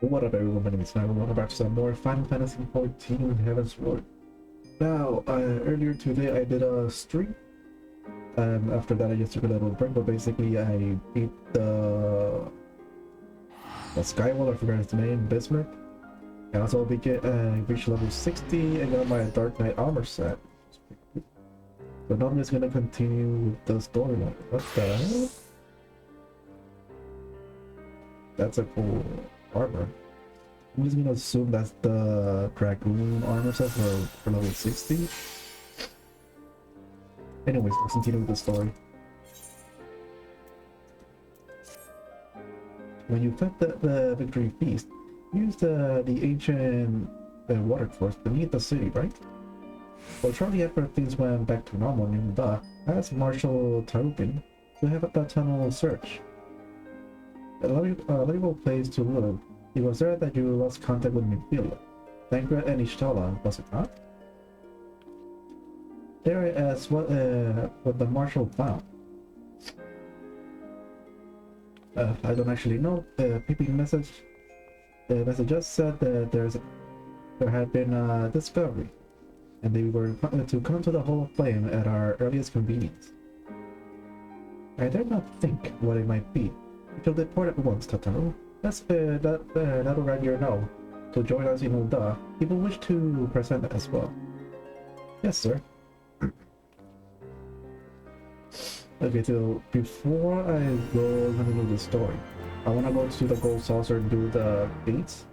What up everyone, my name is Nightrow. Welcome back to some more Final Fantasy XIV Heavensward. Now, earlier today I did a stream. After that I just took a little break, but basically I beat the Skywall, I forgot his name, Bismarck. And also reached level 60 and got my Dark Knight armor set. But now I'm just gonna continue with the storyline. What the hell? That's a cool armor. I'm just gonna assume that's the Dragoon armor set for level 60. Anyways, let's continue with the story. When you fed the victory feast, use the ancient watercourse beneath the city, right? Well, shortly after things went back to normal, Nimda asked Marshal Tarupin to have the tunnel search. A valuable place to live. It was there that you lost contact with Mipila, Thancred and Ishtala, was it not? There I asked what the marshal found. I don't actually know. The peeping message. The message just said that there had been a discovery, and they were to come to the Hall of Flame at our earliest convenience. I dare not think what it might be. We shall depart at once, Tataru. That'll write your know. To join us in Ulda, people wish to present as well. Yes, sir. Okay, so before I go into the story, I want to go to the Gold Saucer and do the gates.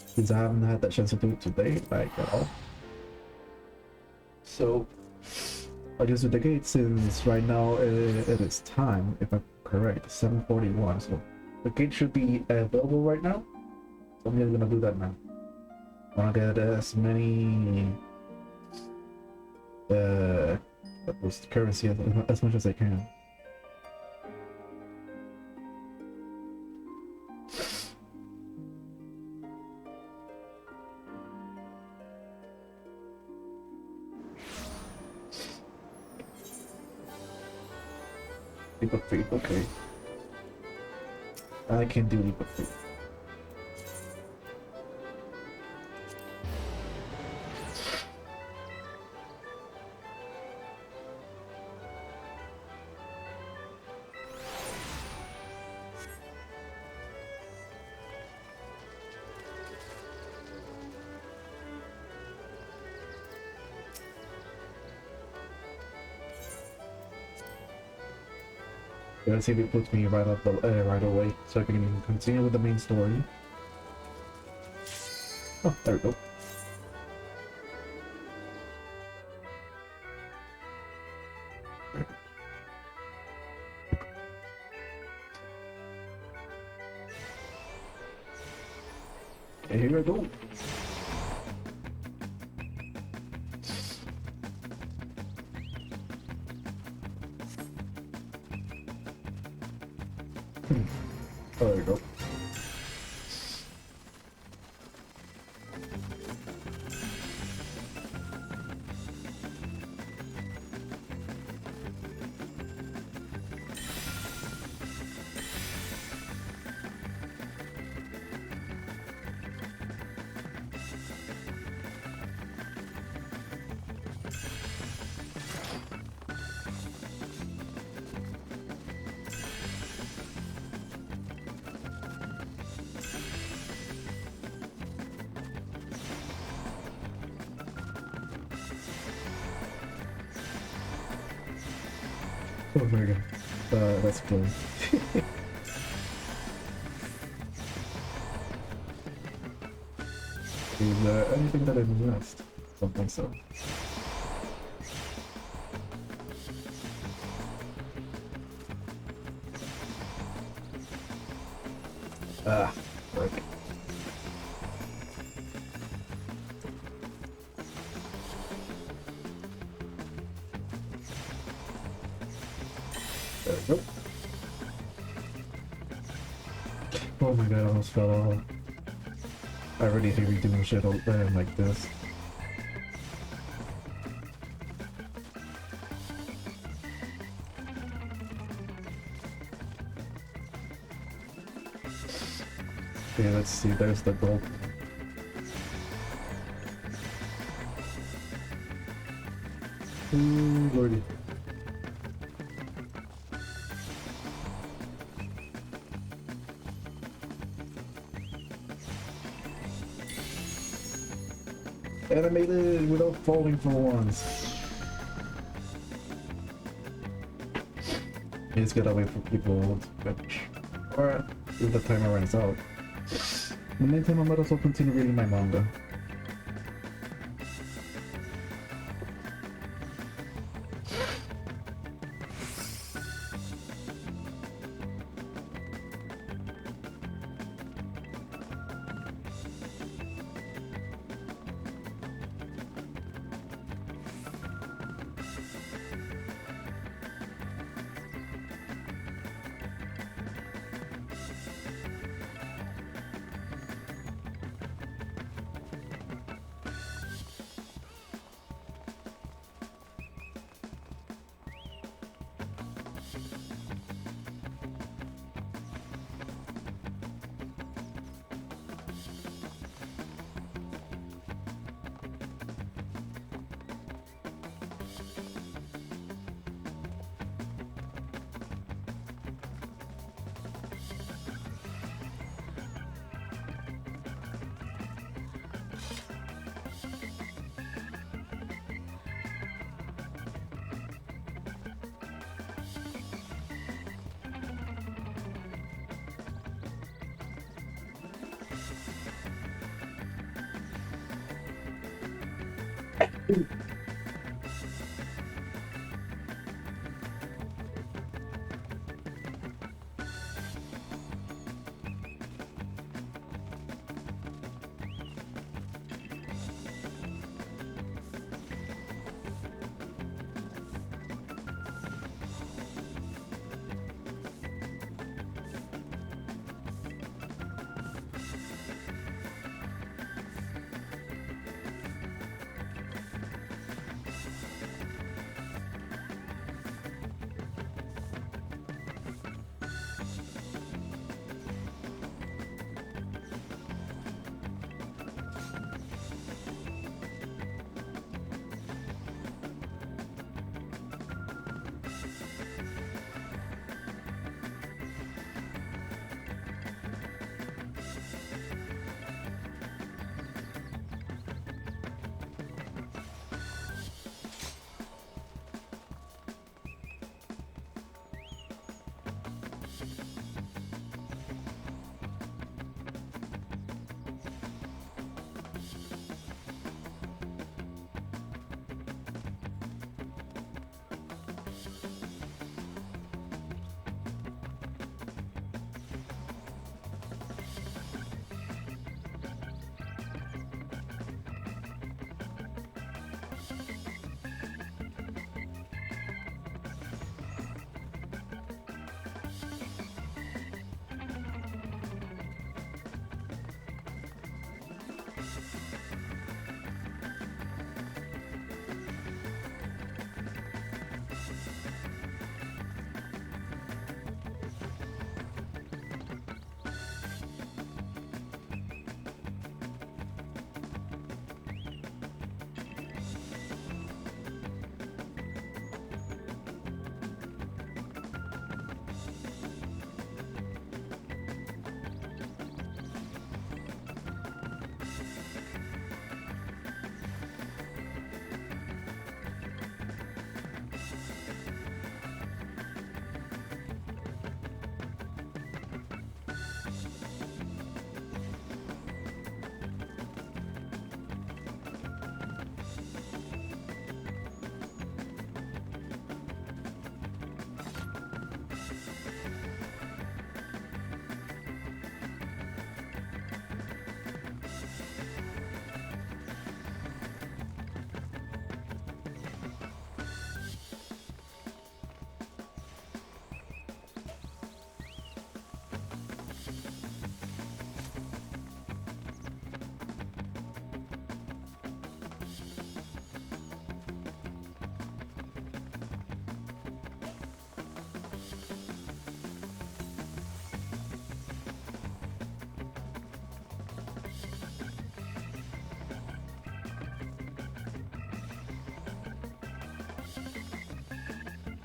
Since I haven't had that chance to do it today, like at all. So, I just do the gates since right now it is time, if I'm correct, 7:41. So, the gate should be available right now. So I'm just gonna do that now. I want to get as many currency as much as I can. Leap of faith, okay. I can do leap of faith. Let's see if it puts me right up the right away, so I can continue with the main story. Oh, there we go. And here I go. Oh, there we go. Oh my god, that's cool. Is there anything that I missed? Don't think so. Ah, frick. There we go. Oh my god, I almost fell off. I already hate redoing shit like this. Okay, let's see. There's the gold. Ooh, lordy. And I made it without falling for once. Let's get away from people, or if the timer runs out. In the meantime, I might as well continue reading my manga.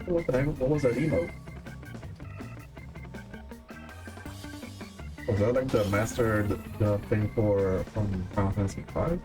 What the heck? What was that emote? Was that like the master the thing for from Final Fantasy V?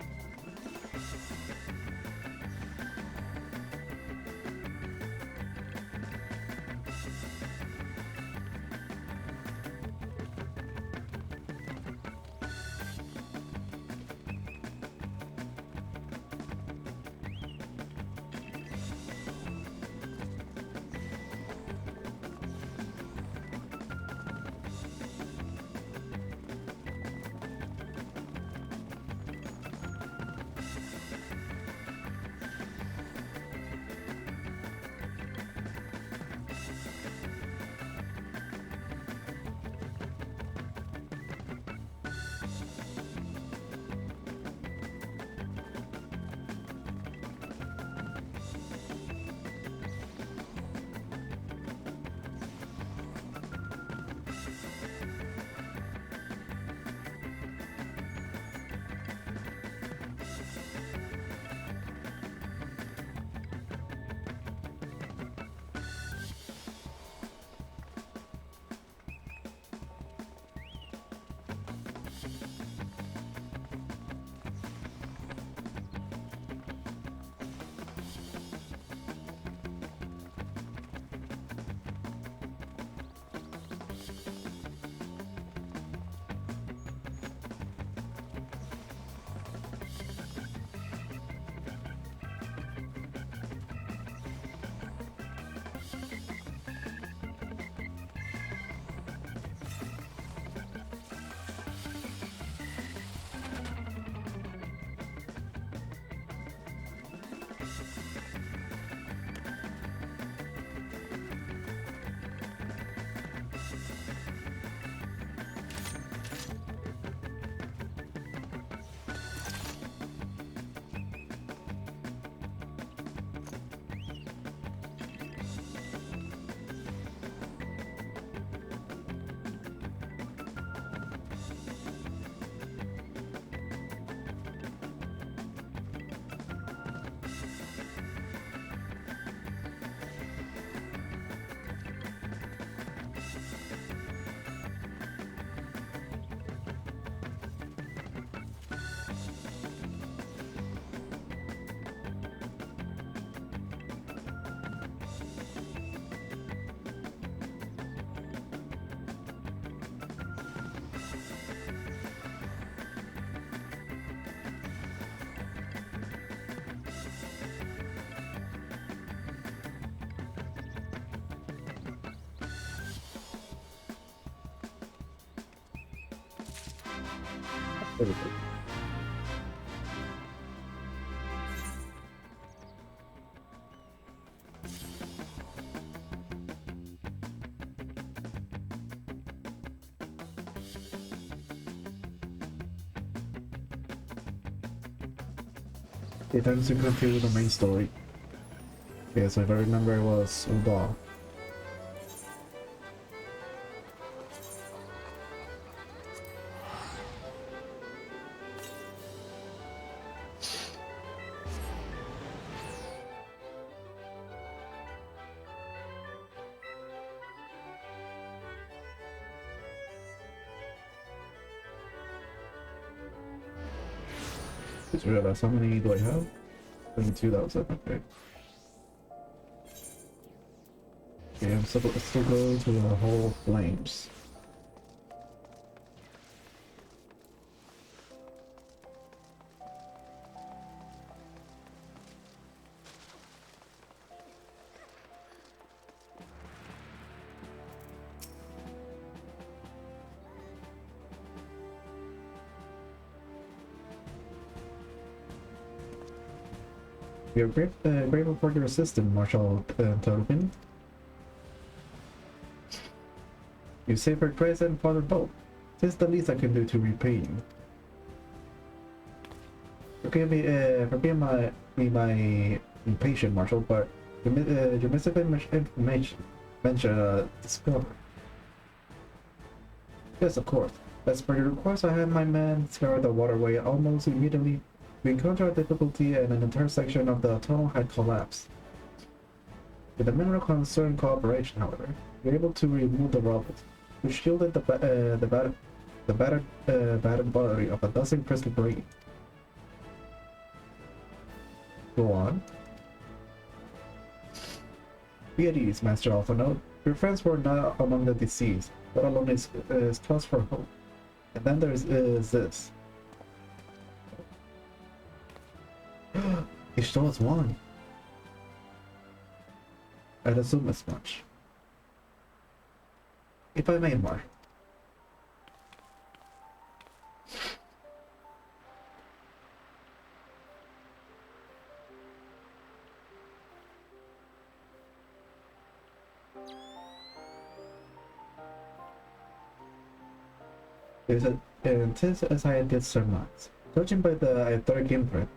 Everything. It tends to continue the main story. Okay, so if I remember, it was Uda. Just realized how many do I have? 22,000. Okay. Okay, I'm still going to the whole flames. We are grateful for your assistance, Marshal Tolkien. You saved our Grace and Father both. This is the least I can do to repay you. Forgive me for being my impatient, Marshal, but your misinformation mentioned discovery. Yes, of course. As per your request, I had my men scour the waterway almost immediately. We encountered difficulty and an entire section of the tunnel had collapsed. With the minimal concern cooperation, however, we were able to remove the robot, which shielded the battered body of a dozen crystal brain. Go on. Be at ease, Master Alpha Note. Your friends were not among the deceased, let alone is cause for hope. And then there is this. He stole us one. I'd assume as much. If I may, Mark. It was intense as I did surmise. Judging by the etheric imprint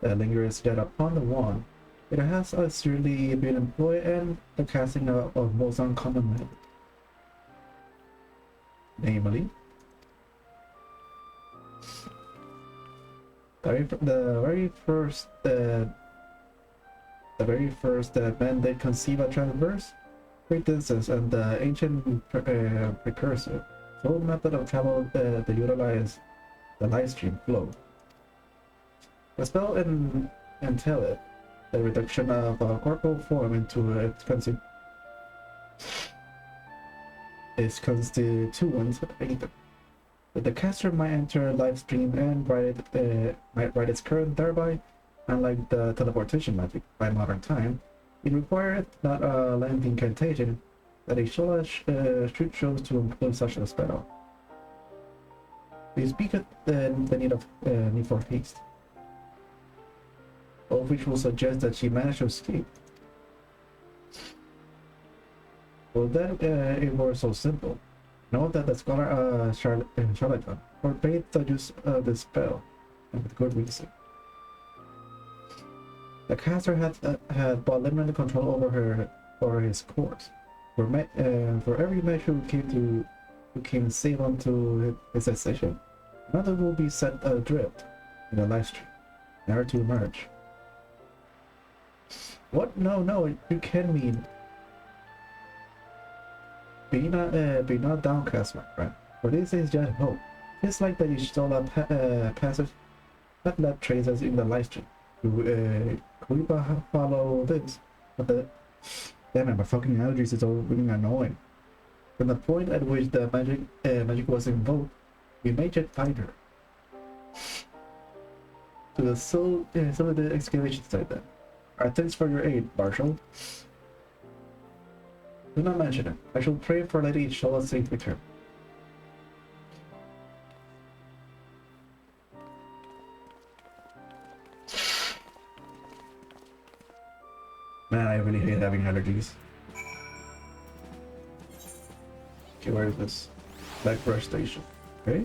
that lingers yet upon the wand, it has surely been employed and the casting of most uncommon men. Namely, the very first men they conceive a transverse, great distance, and the ancient precursor. Sole method of travel to utilize the livestream flow. The spell entailed the reduction of a corporal form into its constituent either. The caster might enter livestream and might write its current, thereby, unlike the teleportation magic by modern time, it required not a lengthy incantation that a Shola should chose to employ such a spell. We speak of the need for haste, all of which will suggest that she managed to escape. Well, then it were so simple. Know that the scholar charlatan forbade the use of this spell, and with good reason. The caster had bought limited control over his course. For every measure who came safe onto his decision, another will be set adrift in the livestream, never to emerge. What? No, you can mean. Be not downcast, my friend, for this is just hope. It's like the Ishtola passage that left traces in the livestream. Could we follow this? But the damn it, my fucking allergies is all really annoying. From the point at which the magic was invoked, we may yet find her. To the some of the excavation site then. Our thanks for your aid, Marshal. Do not mention it. I shall pray for Lady Shola's safe return. Man, I really hate having allergies. Okay, where is this? Back brush station. Okay.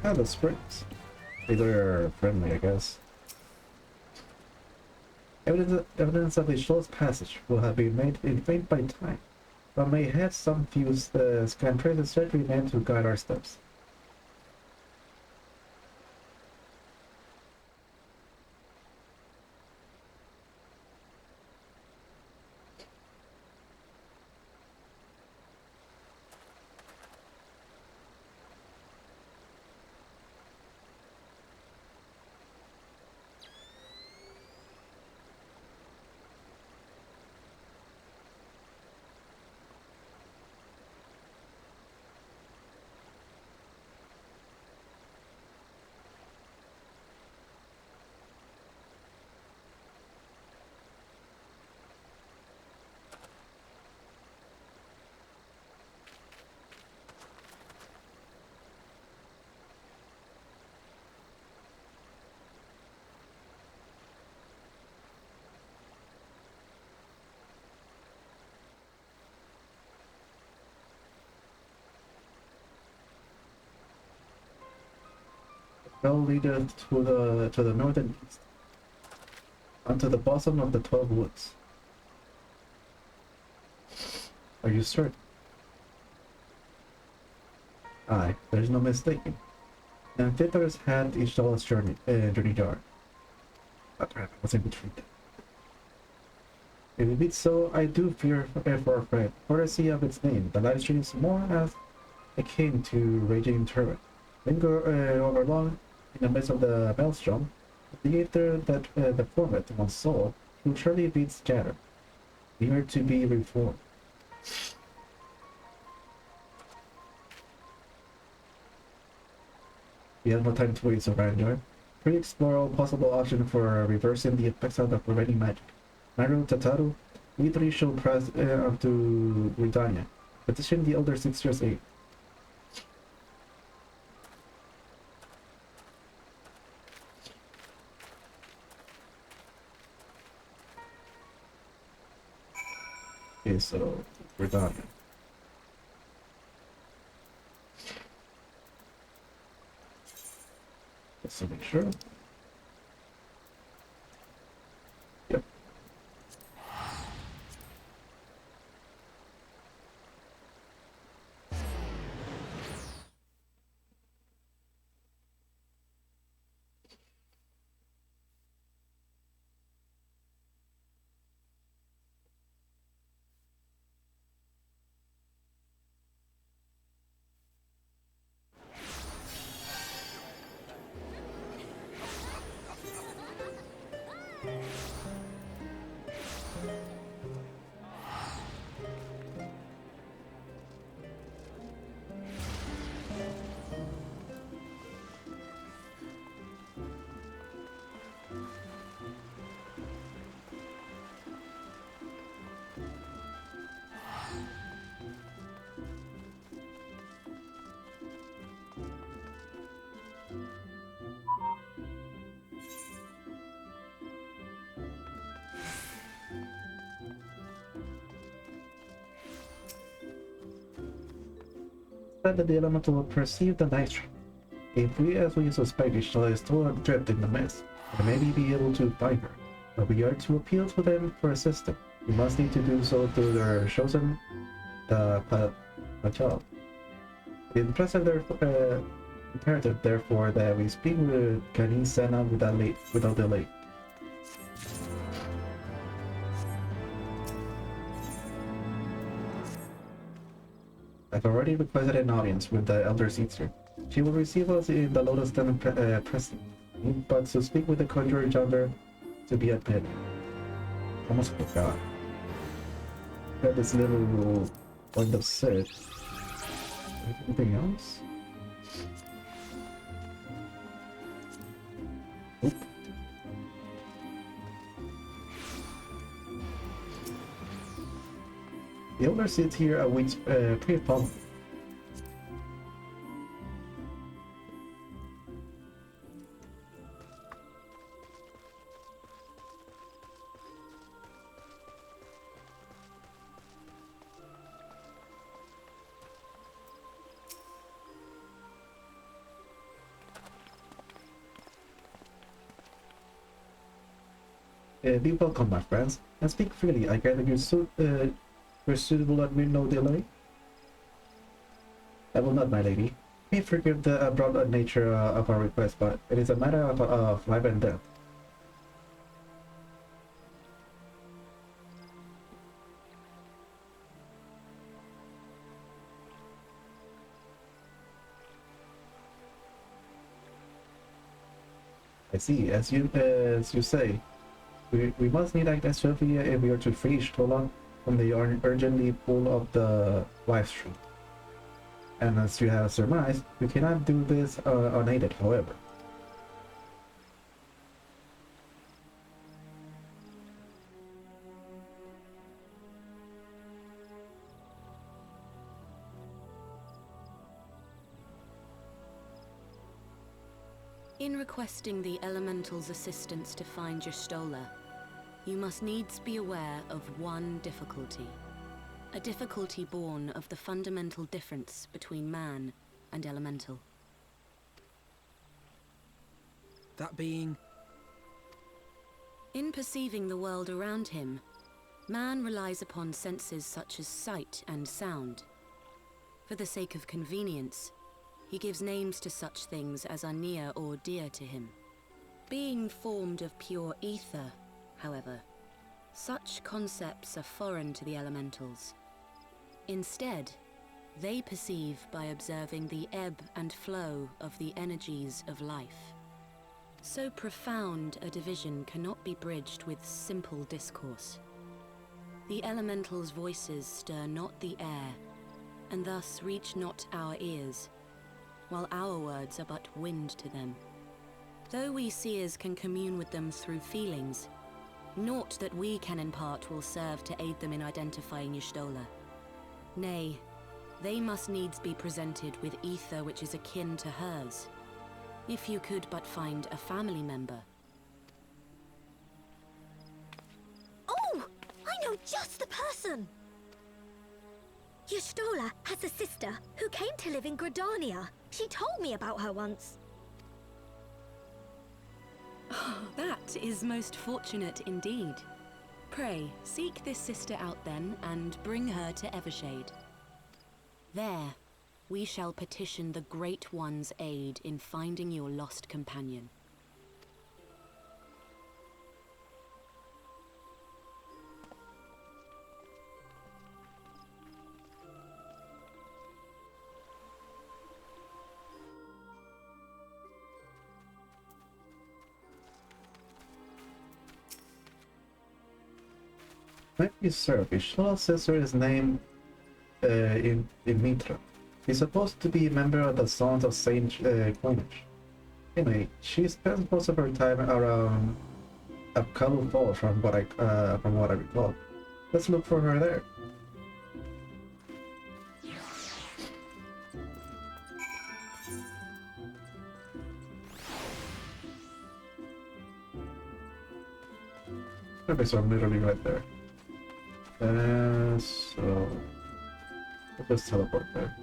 Ah, the springs. These are friendly, I guess. Evidence of a short passage will have been made in faint by time, but may have some fuse the scan traces yet remain to guide our steps. trail leadeth to the north and east, unto the bosom of the 12 woods. Are you certain? Aye, there's no mistaking. And thither's had Ishtala's journey jar. But I was in between. If it be so, I do fear for a friend. Courtesy of its name, the live stream is more as akin to raging torrent. Linger over long in the midst of the maelstrom, the ether that the formeth one's soul will surely be scattered, near to be reformed. We have no time to wait, Surrender. Please explore all possible options for reversing the effects of the preventing magic. Nightrow, Tataru, we three shall press on to Ridania. Petition the Elder Sisters' aid. Okay, so Ridania. Just to make sure. Yep. That the elemental will perceive the Nightrow. If we, as we suspect, Ishtala is still adrift in the mist, we may be able to find her, but we are to appeal to them for assistance. We must need to do so through their chosen Pachal. It is imperative, therefore, that we speak with Kani Sena without delay. I've already requested an audience with the Elder Caesar. She will receive us in the Lotus Temple present, but to speak with the Conjurer yonder to be admitted. Almost forgot. Got this little point of set. Anything else? Oop. The Elder sits here awaits pre-pump. Be welcome, my friends, and speak freely. I gather you're suitable and with no delay. I will not, my lady. May forgive the abrupt nature of our request, but it is a matter of life and death. I see. As you say, we must need act as swiftly if we are to free Shtola from the urgently pull of the live stream. And as you have surmised, we cannot do this unaided, however. In requesting the Elemental's assistance to find your Shtola, you must needs be aware of one difficulty. A difficulty born of the fundamental difference between man and Elemental. That being... In perceiving the world around him, man relies upon senses such as sight and sound. For the sake of convenience, he gives names to such things as are near or dear to him. Being formed of pure ether, however, such concepts are foreign to the elementals. Instead, they perceive by observing the ebb and flow of the energies of life. So profound a division cannot be bridged with simple discourse. The elementals' voices stir not the air, and thus reach not our ears, while our words are but wind to them. Though we seers can commune with them through feelings, naught that we can impart will serve to aid them in identifying Y'shtola. Nay, they must needs be presented with ether which is akin to hers. If you could but find a family member. Oh! I know just the person! Y'shtola has a sister who came to live in Gridania. She told me about her once. Oh, that is most fortunate indeed. Pray, seek this sister out then, and bring her to Evershade. There, we shall petition the Great One's aid in finding your lost companion. Thank you, sir. Y'shtola's sister is named in Nightrow. She's supposed to be a member of the Sons of Saint coinage. Anyway, she spends most of her time around Apkalu Falls from what I recall. Let's look for her there. Okay, so I'm literally right there. So let's teleport there.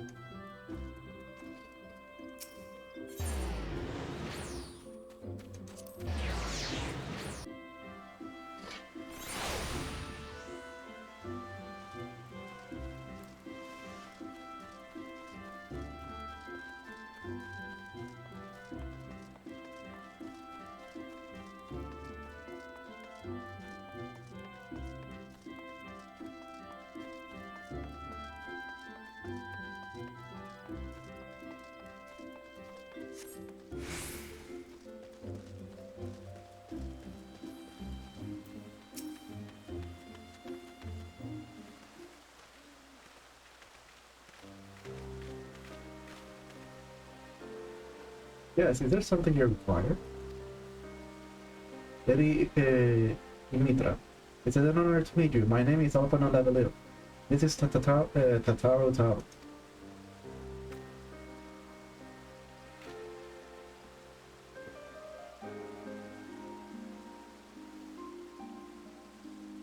Yes, is there something you require? Lady Dimitra, it's an honor to meet you. My name is Alpano Lavaleo. This is Tataro Taro.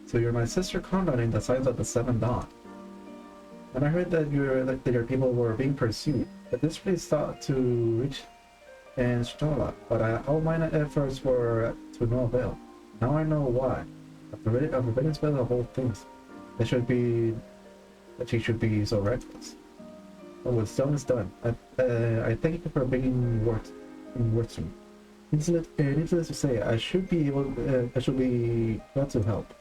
So you're my sister Conrad in the Signs of the Seven Dawn. And I heard that your people were being pursued, but this place thought to reach Y'shtola, but all my efforts were to no avail. Now I know why. After reading the whole things, that she should be so reckless. But what's done is done. I thank you for bringing words to me. Needless to say, I should be glad to help.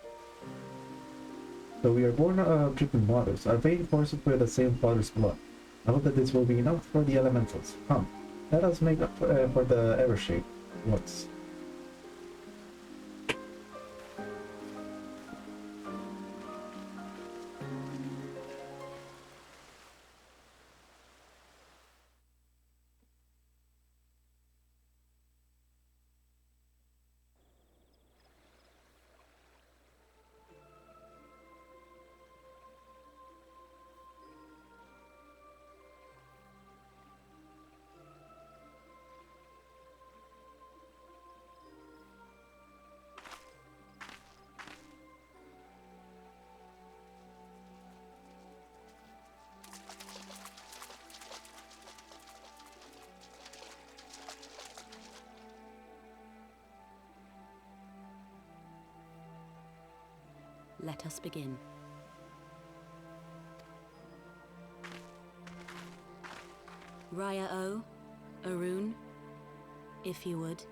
Though we are born of dripping waters, our vein courses with the same father's blood. I hope that this will be enough for the elementals. Come, let us make up for the Evershade once. let us begin. Raya O, Arun, if you would.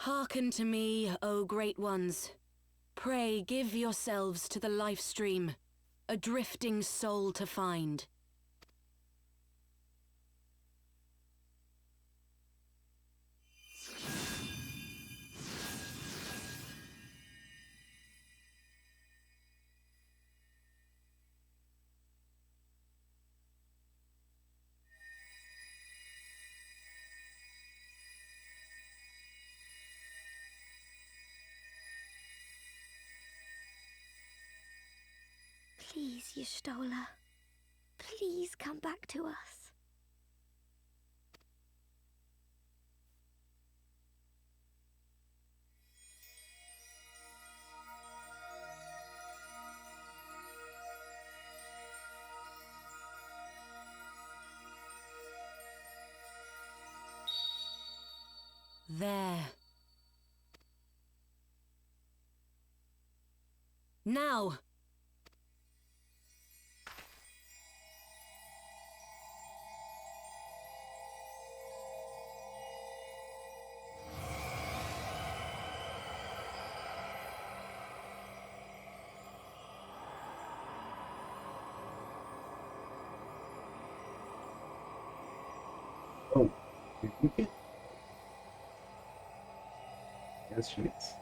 Hearken to me, O great ones. Pray give yourselves to the Livestream, a drifting soul to find. Please, Y'shtola. Please come back to us. There. Now! Oh, you took it? Yes, she is.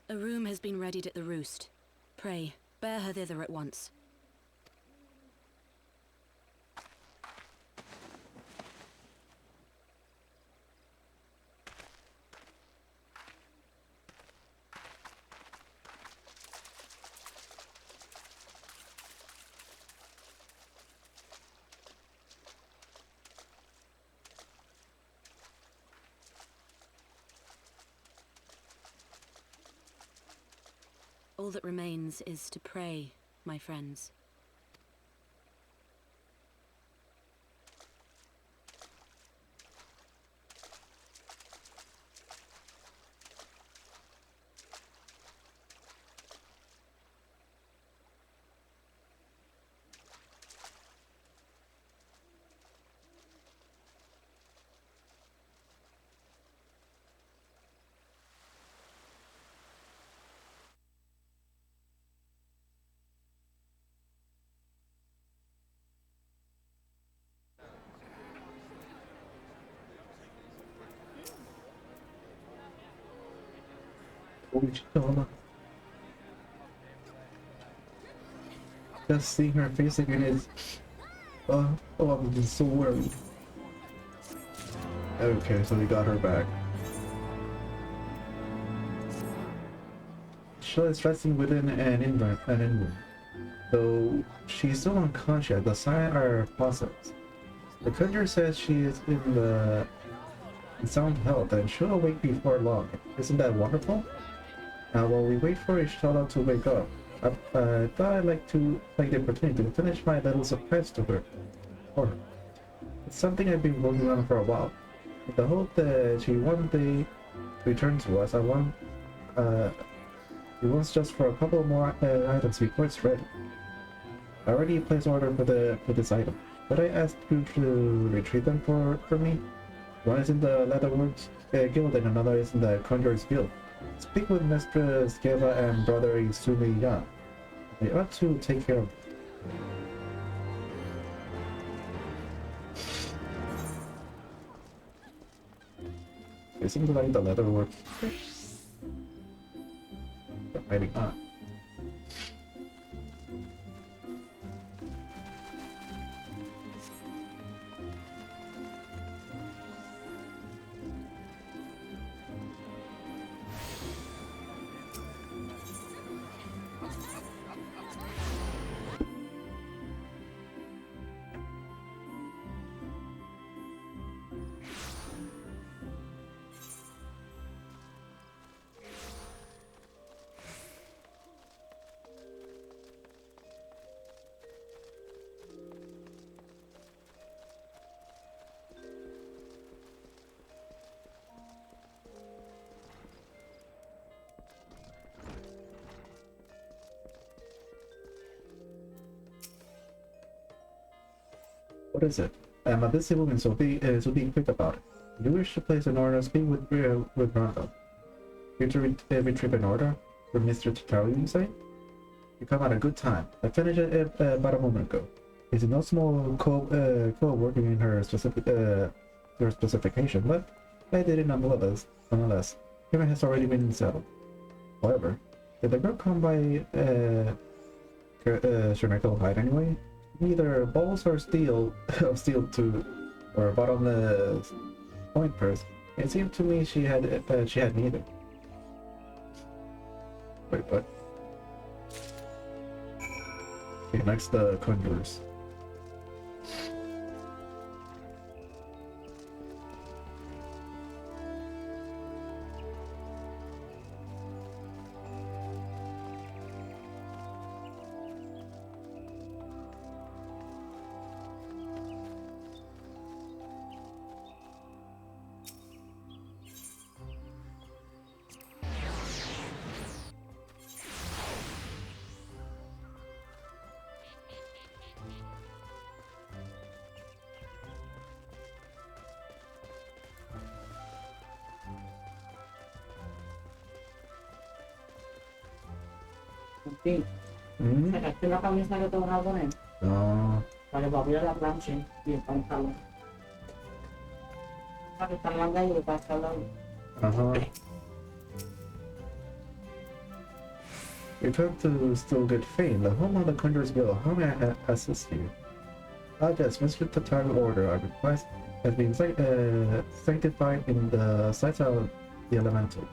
A room has been readied at the roost. Pray, bear her thither at once. All that remains is to pray, my friends. Y'shtola. Just seeing her face again is... oh, I'm so worried. Okay, so we got her back. Y'shtola is resting within an inward. Though she's still unconscious, the signs are positive. The conjurer says she is in sound health and should awake before long. Isn't that wonderful? Now, while we wait for Y'shtola to wake up, I thought I'd like to take the opportunity to finish my little surprise to her. For her. It's something I've been working on for a while, with the hope that she one day return to us. He wants just for a couple more items before it's ready. I already placed order for this item, but I asked you to retrieve them for me. One is in the Leatherworks Guild and another is in the Conjurers Guild. Speak with Mistress Gela and Brother Izumi Yan. They ought to take care of it. It seems like the Leatherworks are hiding on. What is it? I'm a busy woman, so be quick about it. You wish to place an order? Speak with Randall. Here to retrieve an order for Mr. Tataru, you say? You come at a good time. I finished it about a moment ago. It's no small co working in her specification, but I did it nonetheless. Payment has already been settled. However, did the girl come by Shernacle hide anyway? Either balls or steel of steel to or bottomless point purse. It seemed to me she had neither. Wait, what? Okay, next the Conjurers. Ting, sacaste la camisa que te vas a poner No. para que abrir la plancha y el pantalón. Para que están largas y le pasa al lado. Return to still good fame, the home of the Conjurers Guild. How may I assist you? Yes, Mr. Tataru order I request has been sanctified in the sights of the elementals.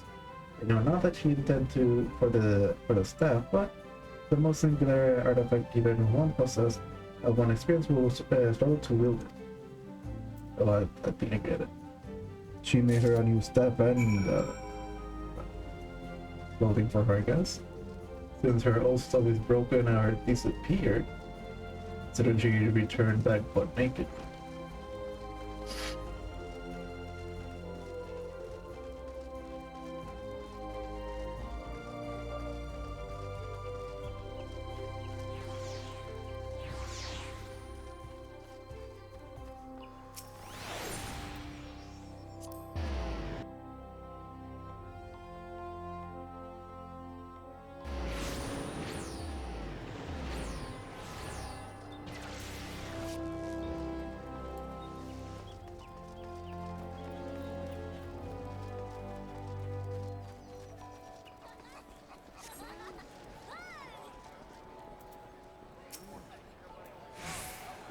You know, not that she intended to for the staff, but the most singular artifact even one possessed of one experience will struggle to wield it. Oh, I think I get it. She made her a new staff and clothing for her, I guess. Since her old stuff is broken or disappeared, so she returned back but naked.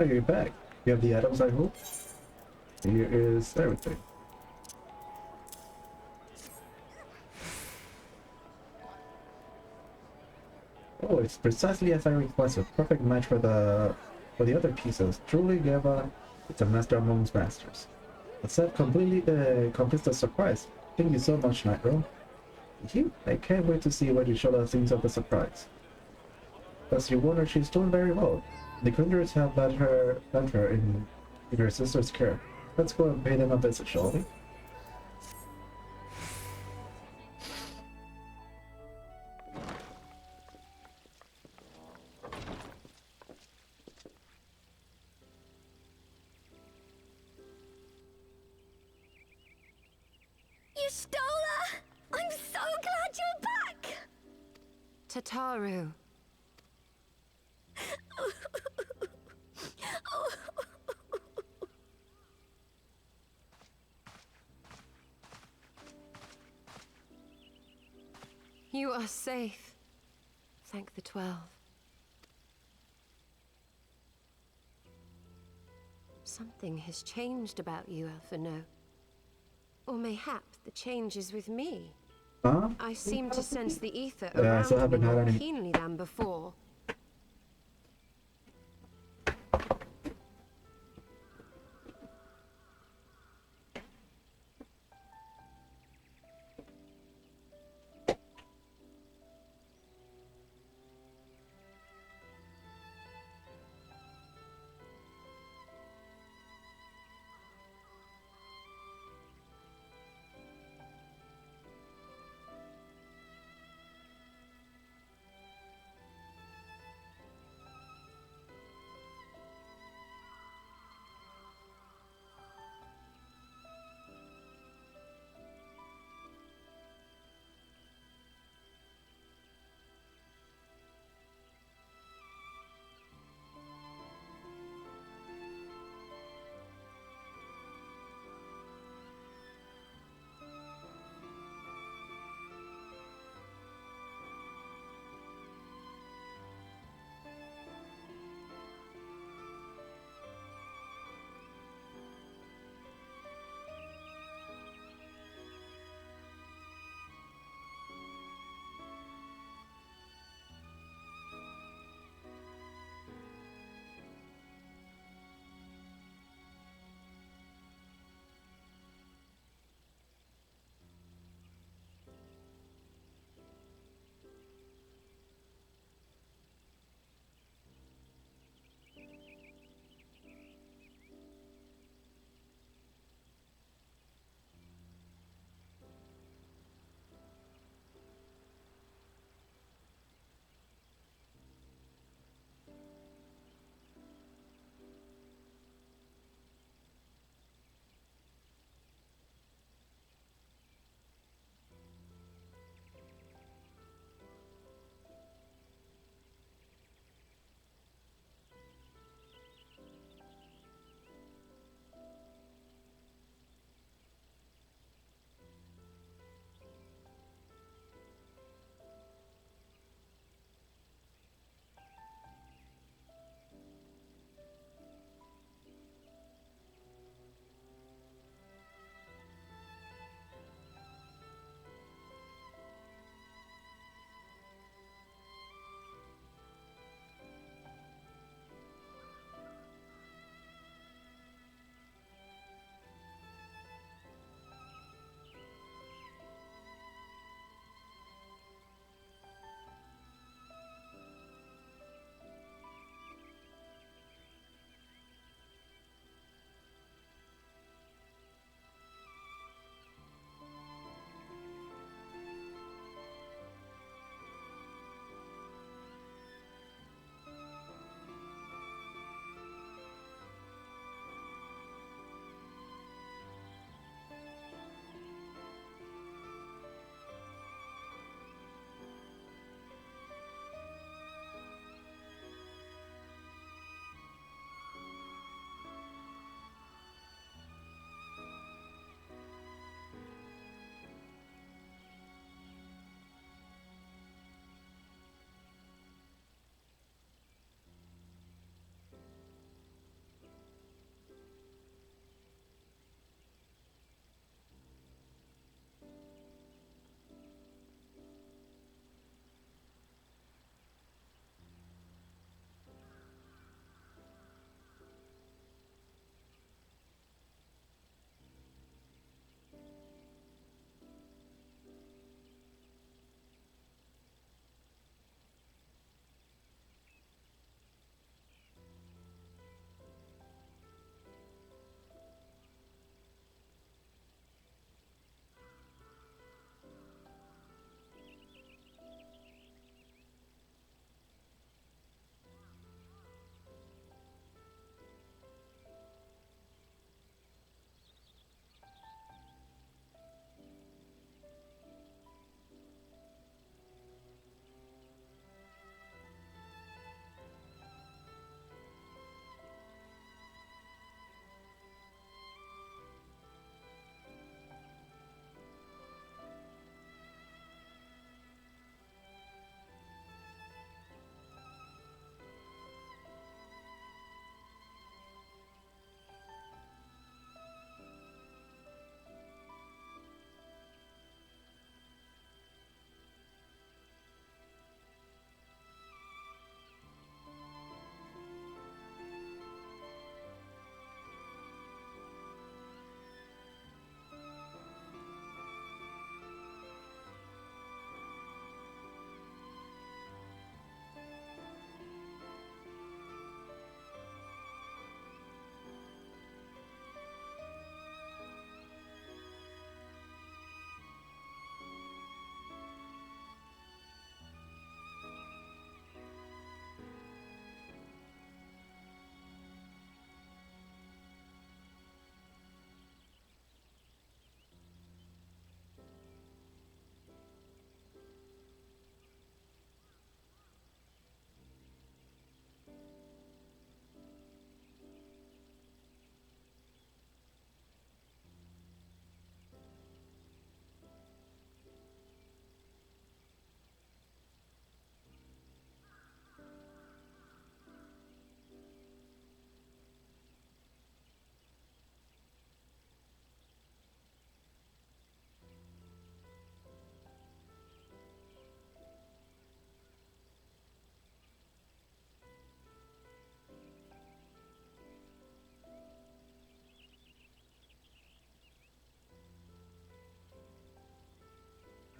Oh, you're back. You have the items, I hope? Here is everything. Oh, it's precisely as I requested. Perfect match for the other pieces. Truly, Geva, it's a master amongst masters. The set completely completes the surprise. Thank you so much, Nightrow. Thank you. I can't wait to see what you show us things of the surprise. As you wonder, she's doing very well. The Conjurers have left her in her sister's care. Let's go and pay them a visit, shall we? Stola! I'm so glad you're back! Tataru. You are safe. Thank the 12. Something has changed about you, Alphino. Or mayhap the change is with me. Huh? I seem to sense the ether Yeah, I still around me haven't had more any. keenly than before.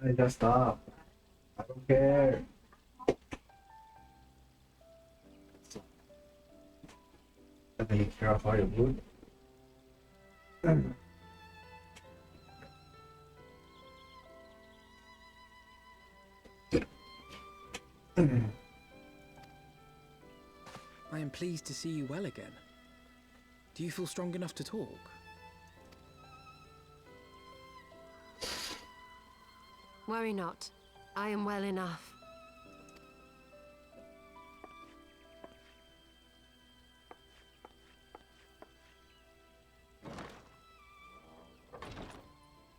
I just stop. I don't care. I take care of all your food. I am pleased to see you well again. Do you feel strong enough to talk? Worry not. I am well enough.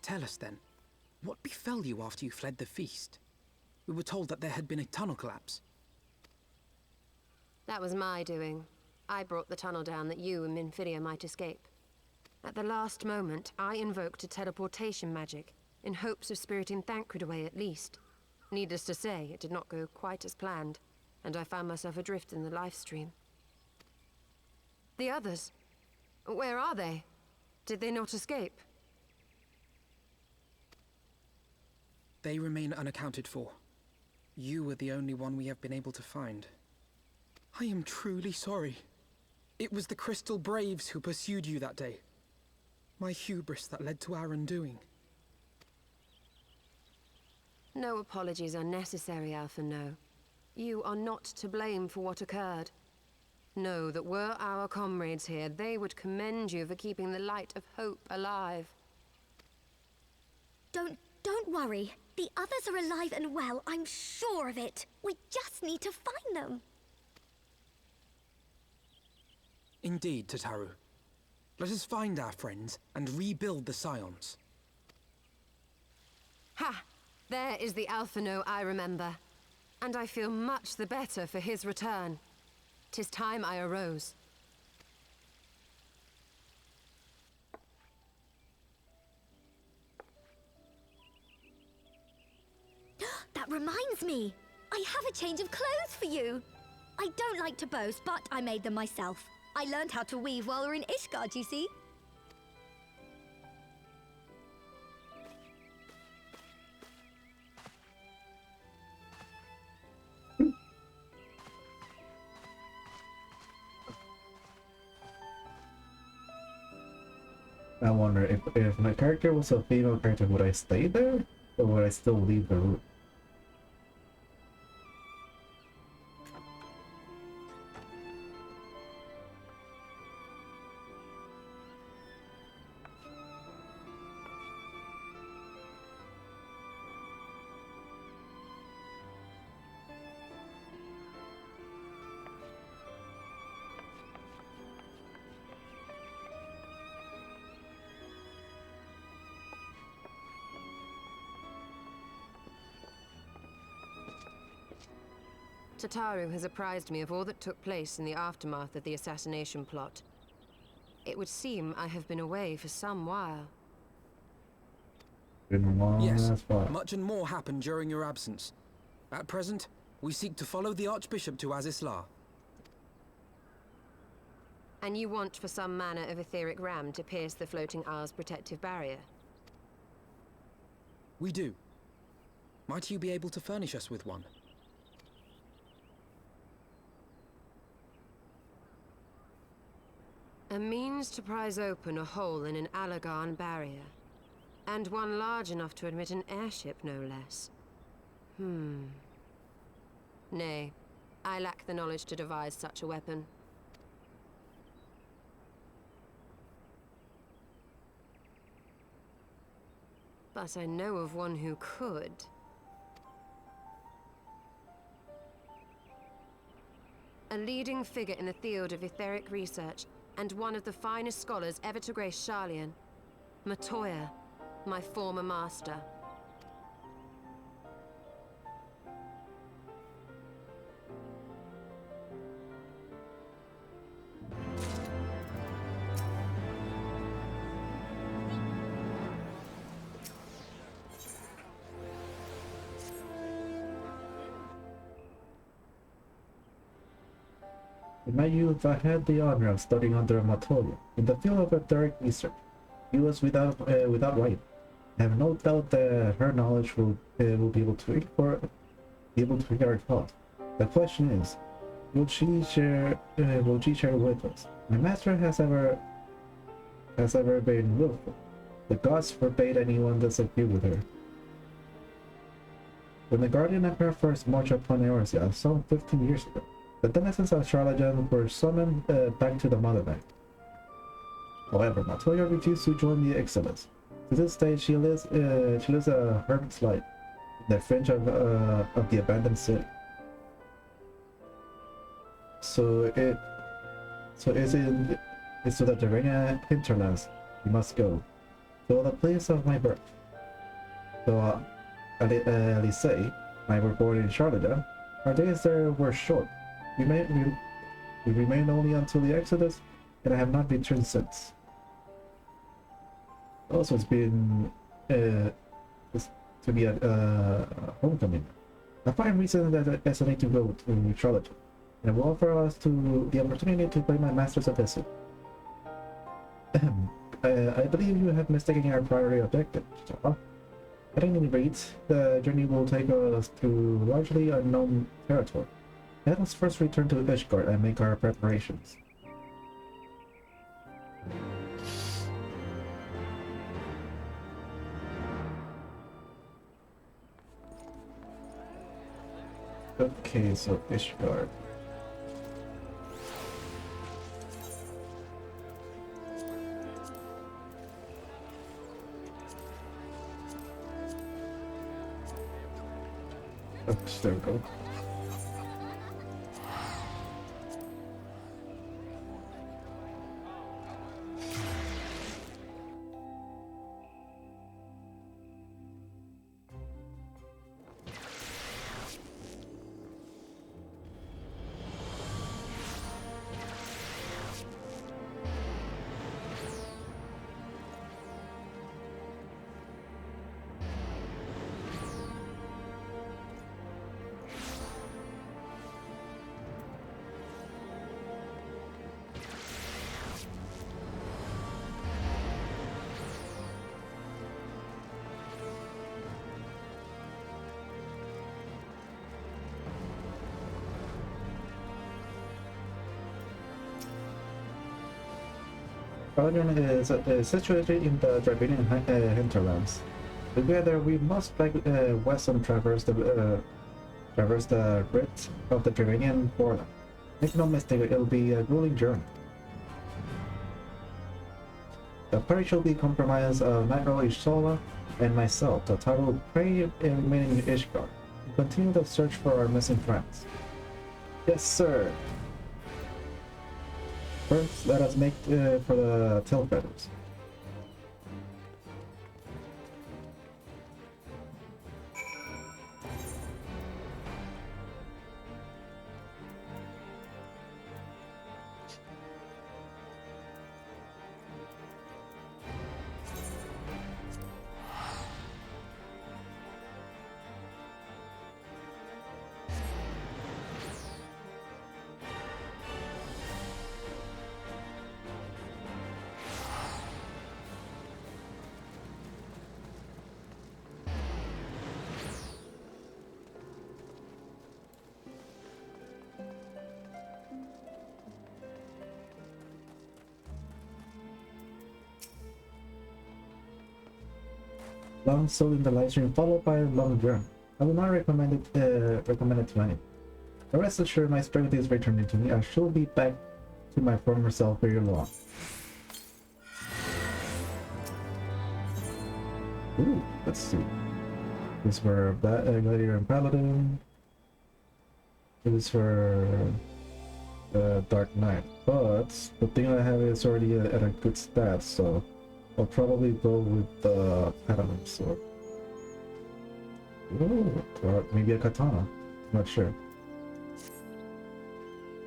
Tell us then, what befell you after you fled the feast? We were told that there had been a tunnel collapse. That was my doing. I brought the tunnel down that you and Minfidia might escape. At the last moment, I invoked a teleportation magic, in hopes of spiriting Thancred away at least. Needless to say, it did not go quite as planned, and I found myself adrift in the Livestream. The others? Where are they? Did they not escape? They remain unaccounted for. You were the only one we have been able to find. I am truly sorry. It was the Crystal Braves who pursued you that day. My hubris that led to our undoing. No apologies are necessary, Alpha No. You are not to blame for what occurred. Know that were our comrades here, they would commend you for keeping the light of hope alive. Don't worry. The others are alive and well, I'm sure of it. We just need to find them. Indeed, Tataru. Let us find our friends and rebuild the Scions. Ha! There is the Alpha No I remember. And I feel much the better for his return. 'Tis time I arose. That reminds me. I have a change of clothes for you. I don't like to boast, but I made them myself. I learned how to weave while we were in Ishgard, you see. I wonder if my character was a female character, would I stay there? Or would I still leave the room? Tataru has apprised me of all that took place in the aftermath of the assassination plot. It would seem I have been away for some while. Been a long Yes, ass while. much and more happened during your absence. At present, we seek to follow the Archbishop to Azisla. And you want for some manner of etheric ram to pierce the floating isle's protective barrier? We do. Might you be able to furnish us with one? A means to prise open a hole in an Alagarn barrier. And one large enough to admit an airship, no less. Nay, I lack the knowledge to devise such a weapon. But I know of one who could. A leading figure in the field of etheric research, and one of the finest scholars ever to grace Sharlayan. Matoya, my former master. In my youth, I had the honor of studying under Matoya in the field of etheric research. He was without right, I have no doubt that her knowledge will be able to hear our thoughts. The question is, will she share with us? My master has ever been willful. The gods forbade anyone disagree with her. When the Guardian Emperor first marched upon Eorzea, some 15 years ago, the denizens of Charlatan were summoned back to the motherland. However, Matoya refused to join the exiles. To this day, she lives a hermit's life in the fringe of the abandoned city. It's to the Terrania hinterlands we must go, to the place of my birth. Though Alice, I were born in Charlatan, our days there were short. We remained only until the Exodus, and I have not returned since. Also, it's been to be a homecoming. A fine reason that I still need to go to Charlatan, and it will offer us the opportunity to pay my masters a visit. I believe you have mistaken our primary objective. At any rate, the journey will take us through largely unknown territory. Let us first return to Ishgard and make our preparations. Okay, so Ishgard. Oops, there we go. Charlatan is situated in the Dravinian hinterlands. Together, we must back west and traverse the width of the Dravinian border. Make no mistake, it'll be a grueling journey. The party shall be comprised of Nightrow, Isola, and myself. The title will pray and remain in Ishgard. Continue the search for our missing friends. Yes, sir. First, let us make for the tail feathers. Long soul in the livestream, followed by a long journey. I will not recommend it to anyone. Rest assured, my strength is returning to me. I shall be back to my former self very long. Ooh, let's see. This for Gladiator and Paladin. It is for Dark Knight. But the thing I have is already at a good stat, so I'll probably go with the Paladin sword. Ooh, or maybe a katana. Not sure.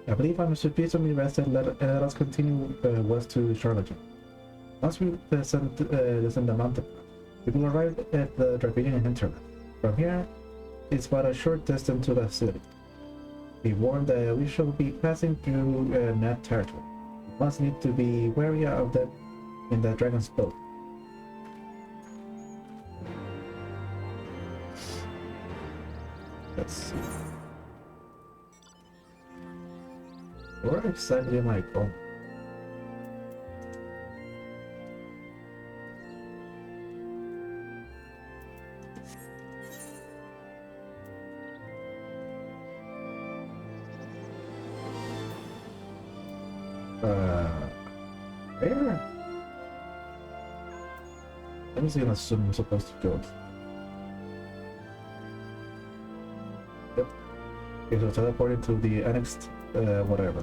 I believe I'm sufficiently rested. Let us continue west to Charlatan. Once we descend the mountain, we will arrive at the Dravinian hinterland. From here, it's but a short distance to the city. Be warned that we shall be passing through Nat territory. We must need to be wary of that in the dragon's boat. Let's see. Where exactly am I going? Where? I'm just gonna assume I'm supposed to go. Yep. Okay, so teleported to the annexed, whatever.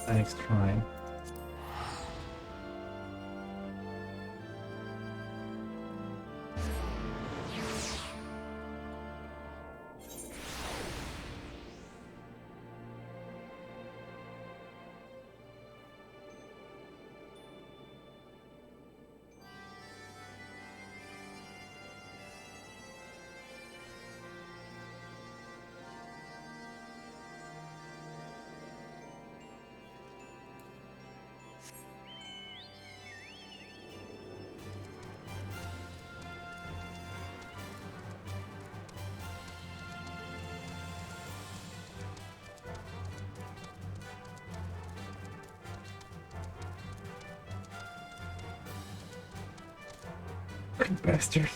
Annexed shrine. Bastard.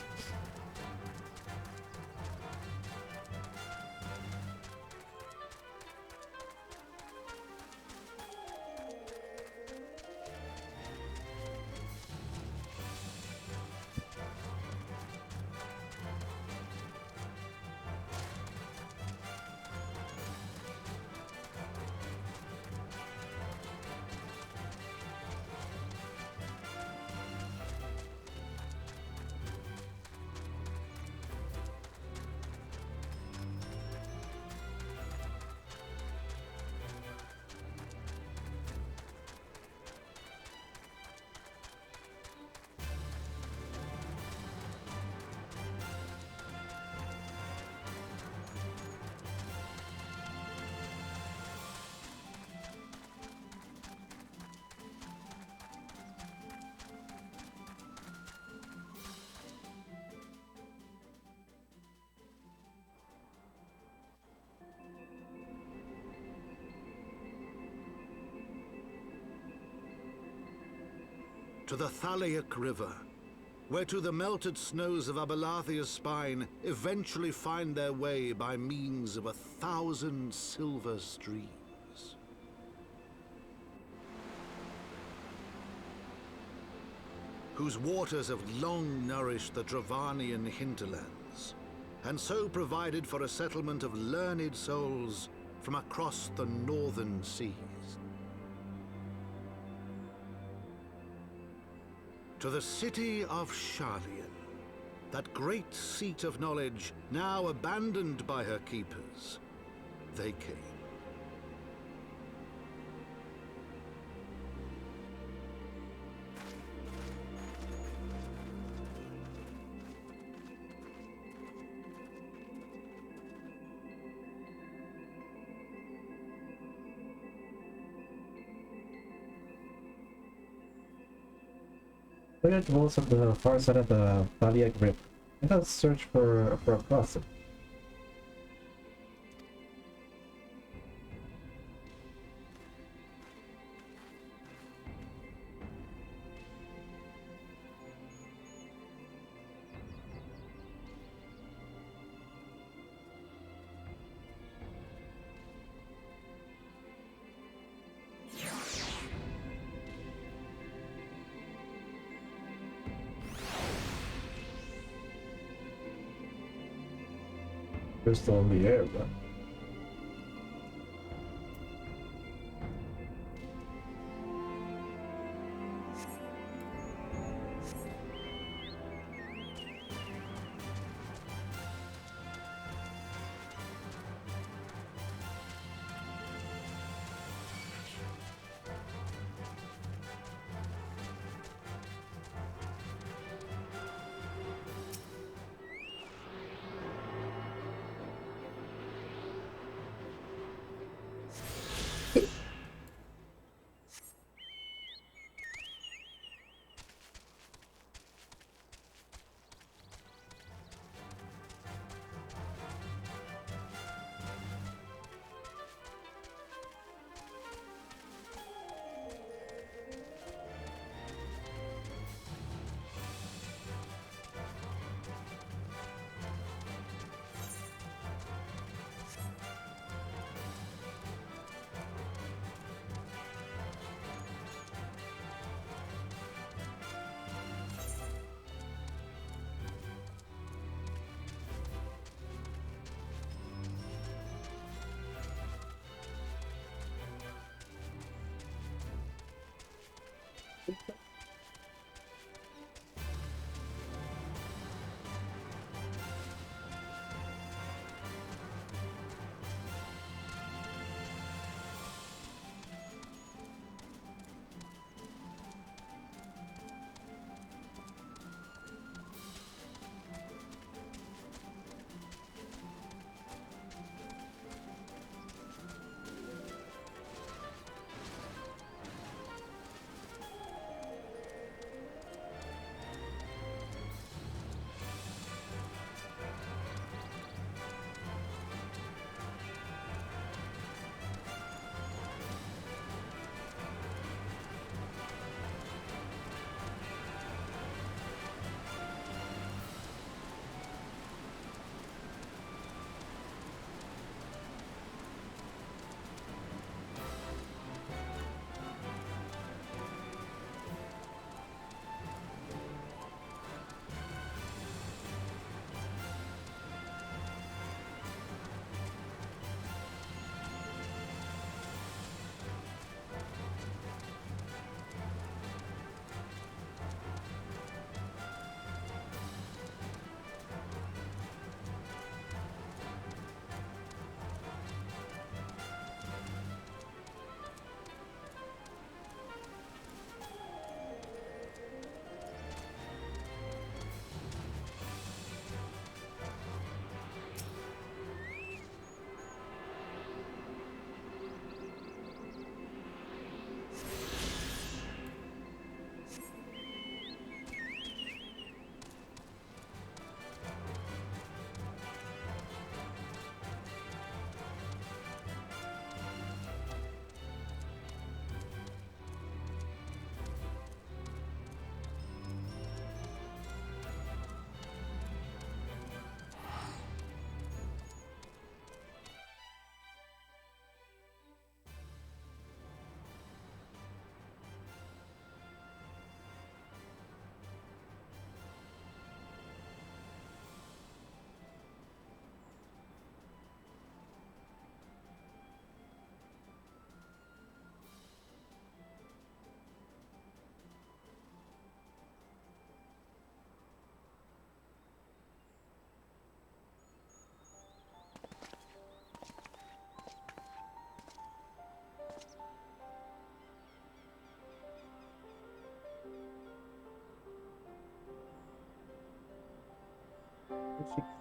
To the Thalaic River, where to the melted snows of Abelathia's spine eventually find their way by means of 1,000 silver streams. Whose waters have long nourished the Dravanian hinterlands, and so provided for a settlement of learned souls from across the northern seas. To the city of Sharlayan, that great seat of knowledge now abandoned by her keepers, they came. Player dwells on the far side of the Thalaic River. Let us search for a crossing. Crystal in the air, but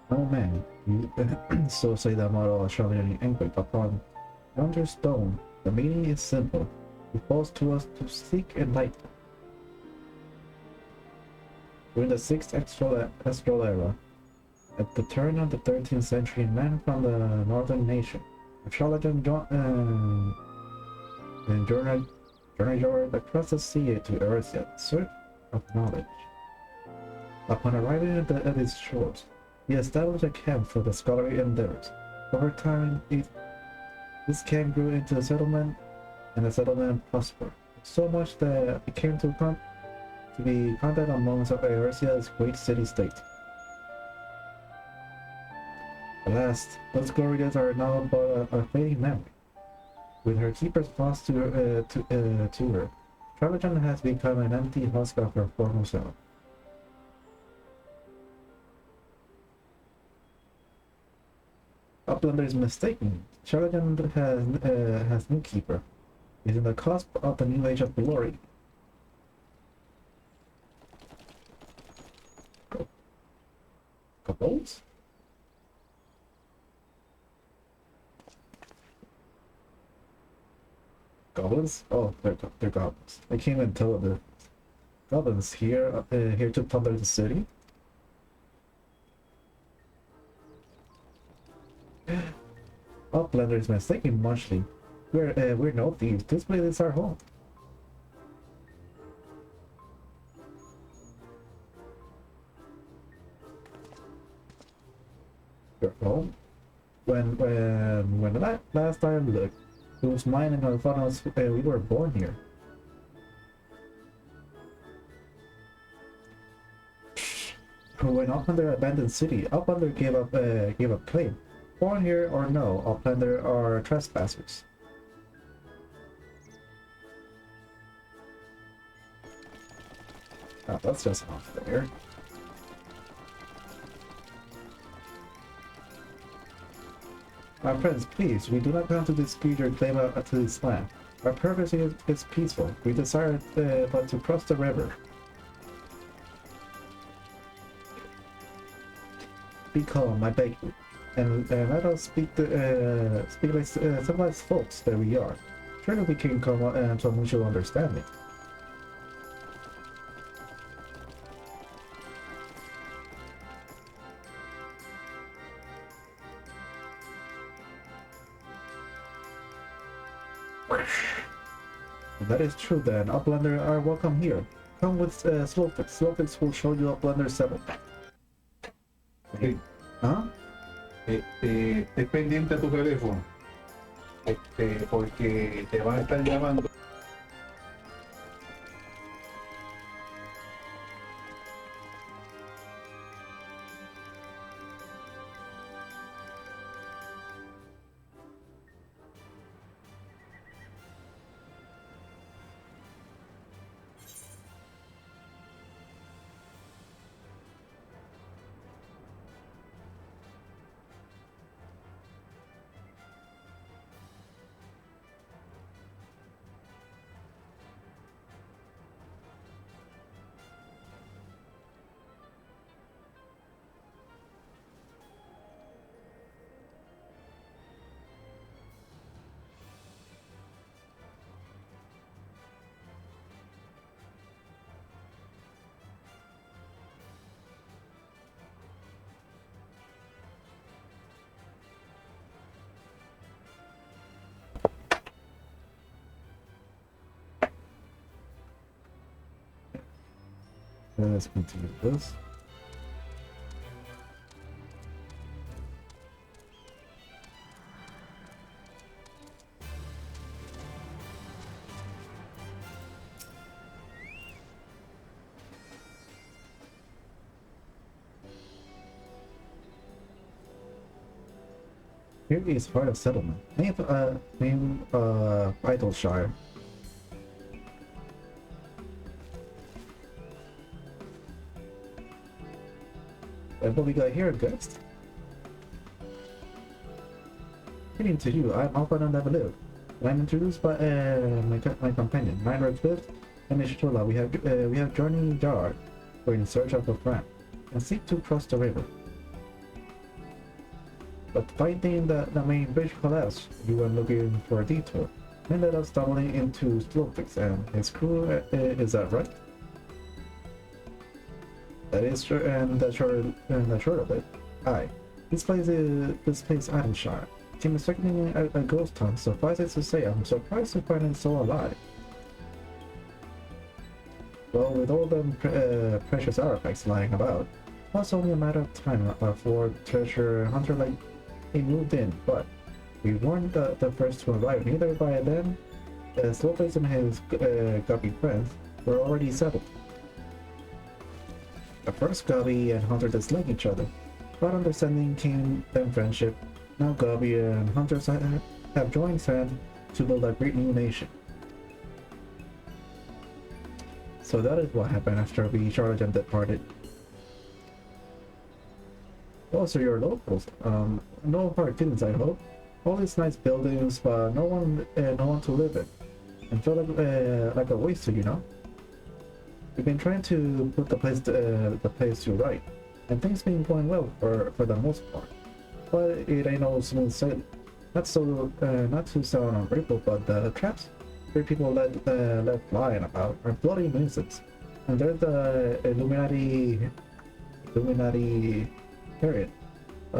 Oh man, you so say that model shouting angry upon yonder stone. The meaning is simple. It calls to us to seek enlightenment. During the 6th Astral Era, at the turn of the 13th century, men from the northern nation, a charlatan journeyed across the sea to Earthia in search of knowledge. Upon arriving at its shores, he established a camp for the scholarly endeavors. Over time, this camp grew into a settlement, and the settlement prospered so much that it came to be counted amongst of Earthia's great city-state. Alas, those glory days are now but a fading memory. With her keepers lost to her, Travajan has become an empty husk of her former self. Uplander is mistaken. Travajan has new keeper. Is in the cusp of the new age of glory. Goblins? Goblins? Oh, they're goblins. I came and told the goblins here to plunder the city. Uplander is mistaken, Mushly. We're no thieves. This place is our home. Your home? When the last time looked, it was mine and I thought we were born here. When Uplander abandoned city, Uplander gave up claim. Born here or no, Uplander are trespassers. Oh, that's just off there. My friends, please, we do not want to dispute your claim to this land. Our purpose is peaceful. We desire but to cross the river. Be calm, I beg you, and let us speak like civilized folks that we are. Surely we can come to a mutual understanding. If that is true, then Uplanders are welcome here. Come with Slowfix. Slowfix will show you Uplanders settled. Sí. ¿Ah? Estés pendiente a tu teléfono. Porque te van a estar llamando. Let's continue this. Here is part of settlement. Name Idleshire. What we got here, guest? Greeting to you, I'm Alpha and I've lived. I'm introduced by my companion, Nightrow and Ishtola. We have journeyed yard. We're in search of a friend and seek to cross the river. But finding the main bridge collapsed, you were looking for a detour, and ended up stumbling into Slowfix and his crew. Is that right? That is true, and that's short of it. Aye. This place Ironshire. Seems mistakenly a ghost town. Suffice it to say, I'm surprised to find it so alive. Well, with all the precious artifacts lying about, it was only a matter of time for treasure hunter like he moved in. But we weren't the first to arrive. Neither by then, Slowface and his gubby friends were already settled. At first, Gubby and Hunter disliked each other, but understanding came then friendship. Now Gubby and Hunter have joined hands to build a great new nation. So that is what happened after we Charlotte departed. Well, so you're locals. No hard feelings, I hope. All these nice buildings, but no one to live in, and feel like a waste, you know. We've been trying to put the place to right, and things been going well for the most part. But it ain't no smooth sailing. Not to sound ungrateful, but the traps where people let flying about are bloody nuisance, and they're the Illuminati period.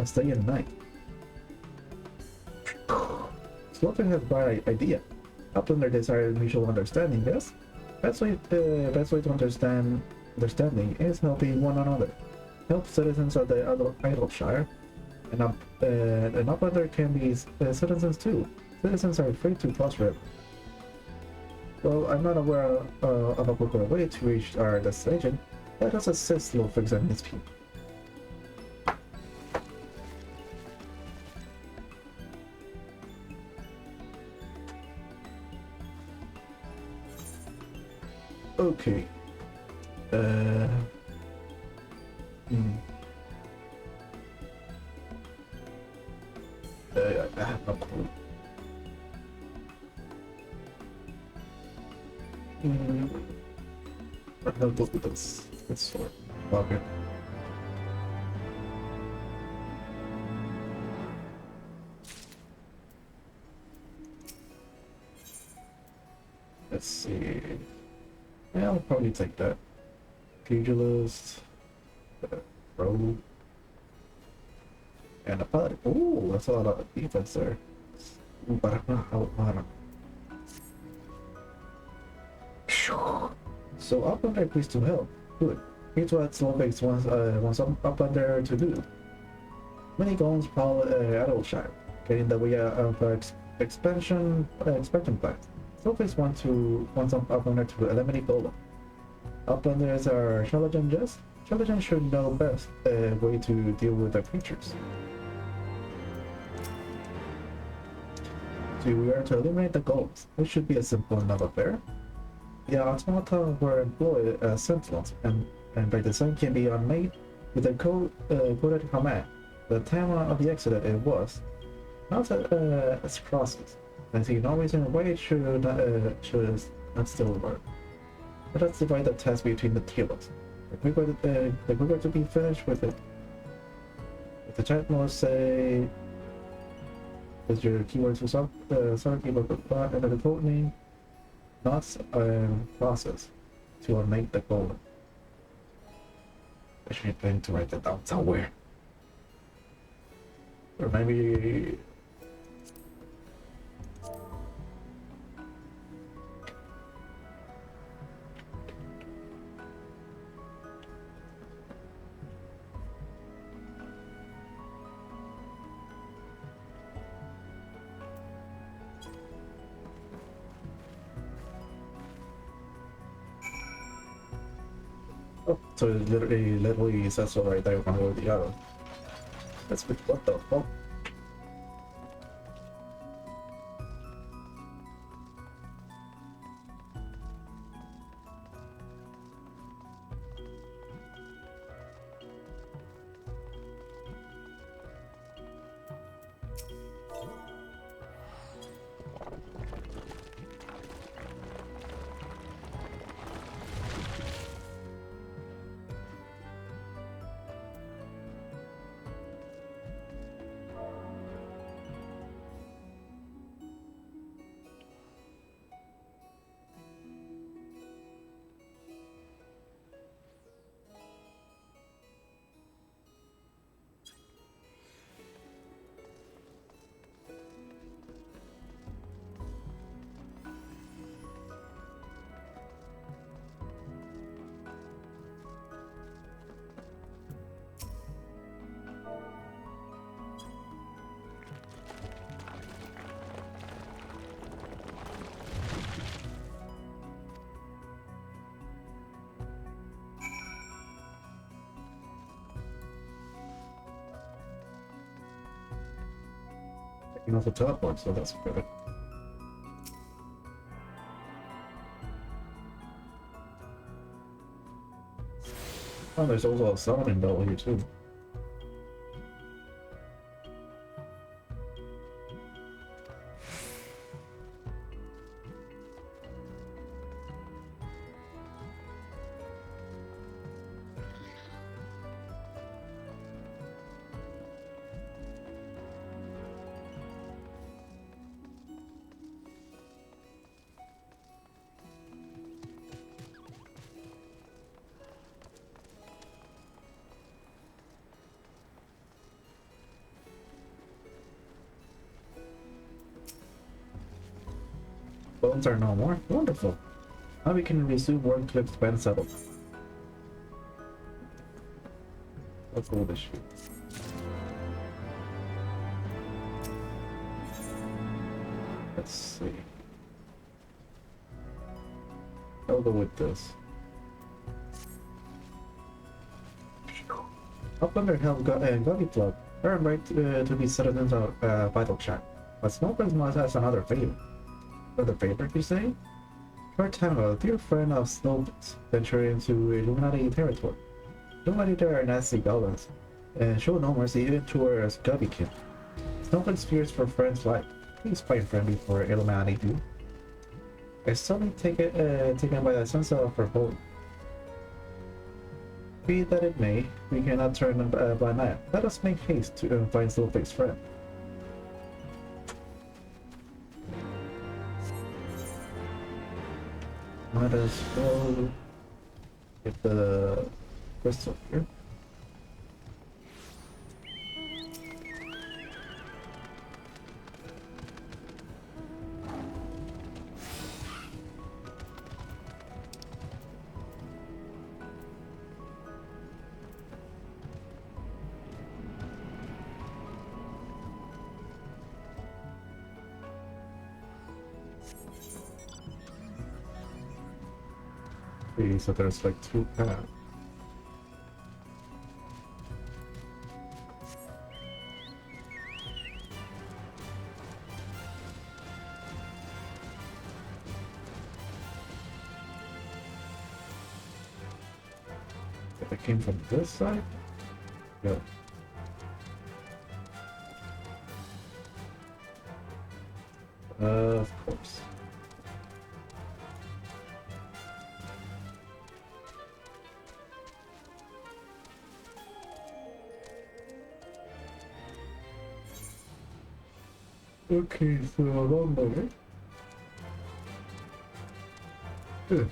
Stay in night. Slaughter has a bright idea. Upon their desired mutual understanding, yes? Best way to understanding is helping one another. Help citizens of the Idleshire, and Uplander can be citizens too. Citizens are free to cross river. Well, I'm not aware of a proper way to reach our destination. Let us assist Slowfix and his people. Okay. Hmm. I have no clue. I'll go with this sword. Okay. Let's see. Yeah, I'll probably take that. Pugilist, rogue, and a pilot. Ooh, that's a lot of defense there. So up under please to help. Good. Here's what Snowflakes wants up under to do. Many goals prowl Adolshire, getting in the way of expansion plans. Snowflakes wants up under to eliminate Golem. Uplanders are Charlatan just? Charlatan should know best way to deal with the creatures. So we are to eliminate the golems. This should be a simple enough affair. The automata were employed as sentinels, and by design can be unmade with a coded command. The time of the accident it was not as crosses. I see no reason why it should not still work. Let us divide the task between the two of us. The quicker to be finished with it. If the chat mode say is your keyword to start keyword and the code name not process to make the goal. I should plan to write that down somewhere. Or maybe oh, so it literally says so right there one or the other. That's what the fuck? You can also teleport, so that's good. Oh, there's also a summoning bell here too. Bones are no more. Wonderful. Now we can resume work to expand settlement. Let's go with this shit. Let's see. I'll go with this. Up under help Gully Club. Earn right to be citizens of Vital Chat. But Snowbirds must have another favor. Another favor, you say? Short time ago, a dear friend of Snow's ventured into Illuminati territory. Illuminati there are nasty goblins, and show no mercy even towards Gubbykin. Snowflake's fears for friends' life. He's quite friendly for Illuminati too. I suddenly taken by a sense of foreboding. Be that it may, we cannot turn a blind eye. Let us make haste to find Snowflake's friend. Might as well get the crystal here. Okay, so there's like 2 paths. If it came from this side? No. Of course. Okay, so along the way. Good.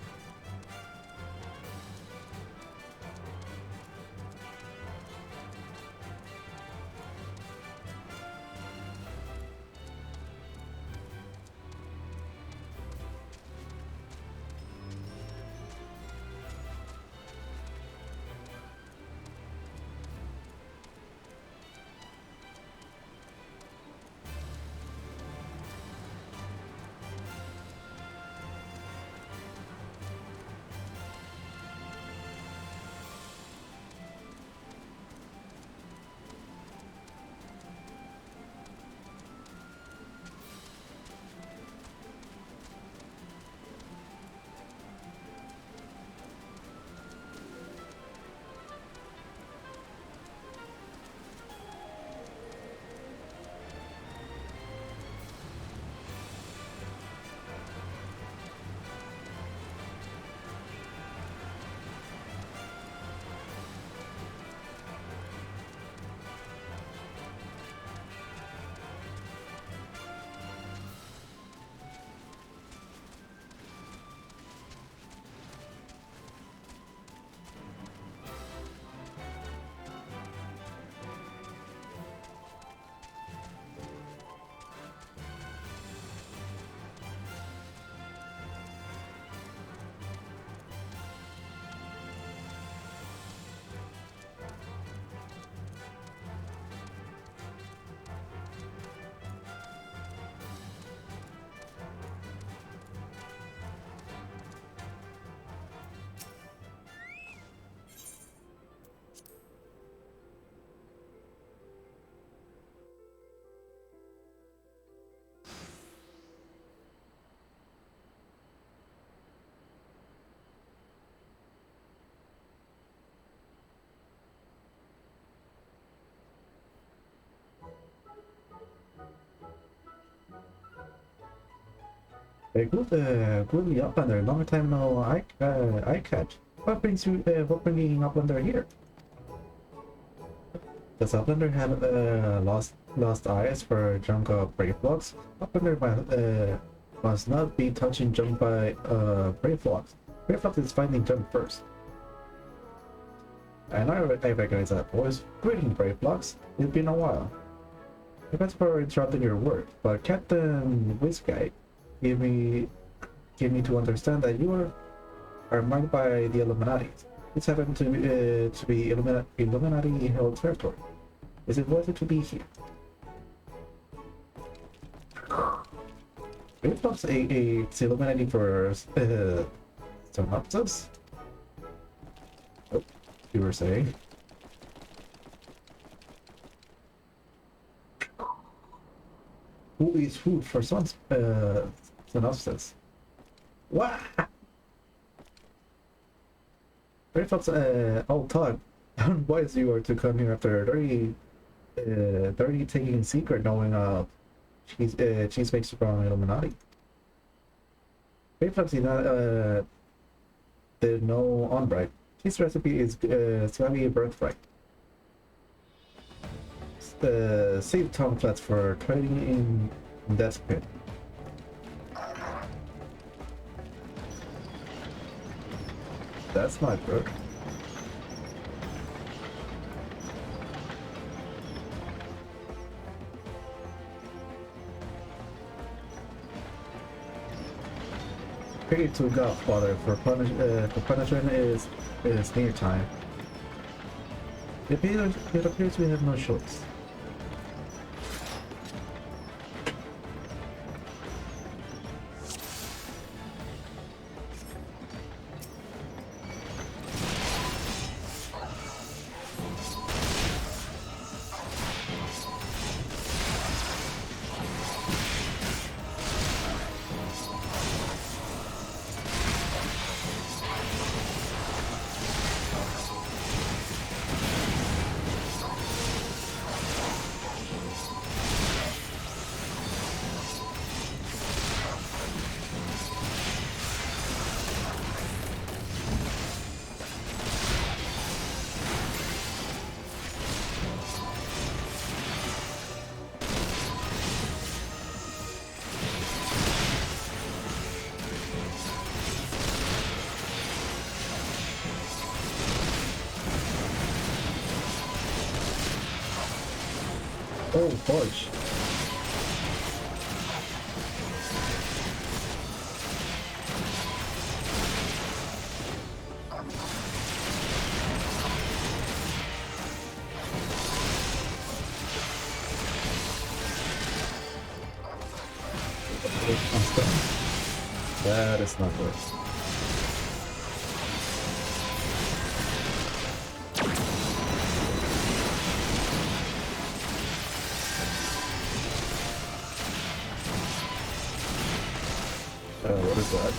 A gloomy uplander, long time no eye catch. What brings you, what bringing uplander here? Does uplander have lost eyes for junk of brave blocks? Uplander must not be touching junk by brave blocks. Brave blocks is finding junk first. And I recognize that voice. Greeting, brave blocks. It's been a while. Thanks for interrupting your work, but Captain Whiskey gave me to understand that you are marked by the Illuminati. This happened to be Illuminati held territory. Is it worth it to be here? It looks it's Illuminati for synopsis. Oh, you were saying. Who is food for some synopsis? What? Very folks, all talk. Wise you are to come here after 30 taking secret, knowing cheese makes from Illuminati. Very folks, you know, the no on bright. Cheese recipe is slightly a birthright. Save Tom Flats for trading in Death Pit. That's my book. Pay to Godfather for punishment is near time. It appears we have no choice. Oh, fudge. I'm stunned. That is not good. What is that?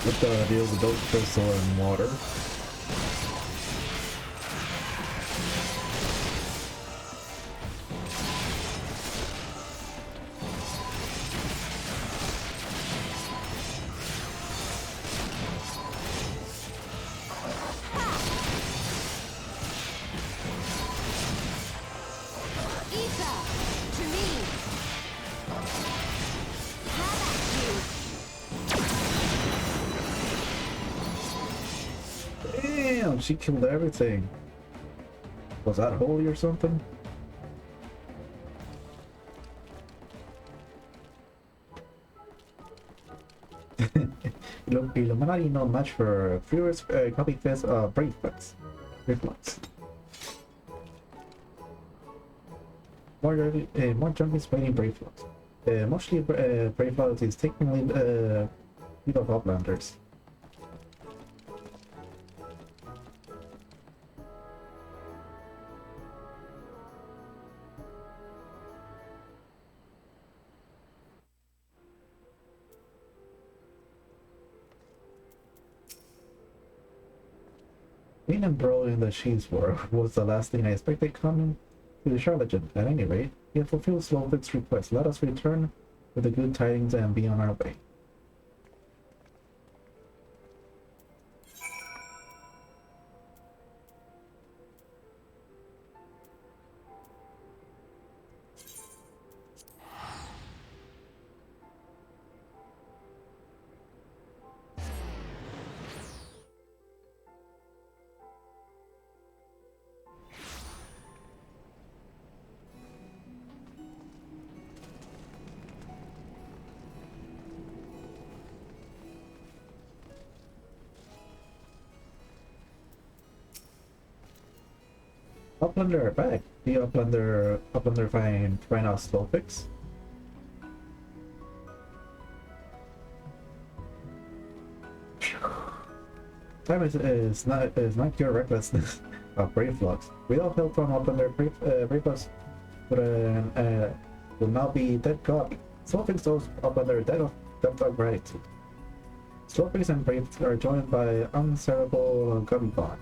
What the deal with those crystal and water? Damn, she killed everything. Was that holy or something? Illuminati no match for furious copy fist brave flux. More junkies waiting brave flux. Mostly brave flux is technically lead of uplanders. Being embroiled in the She's War was the last thing I expected coming to the charlatan. At any rate, he had fulfilled Slovik's request. Let us return with the good tidings and be on our way. Uplander are back. The Uplander find out slow fix. Time is not your recklessness of brave flux. Without help from Uplander, brave flux will now be dead god. Slow fix those Uplander dead of gratitude. Slowface and Brave are joined by uncerebral Gummibot.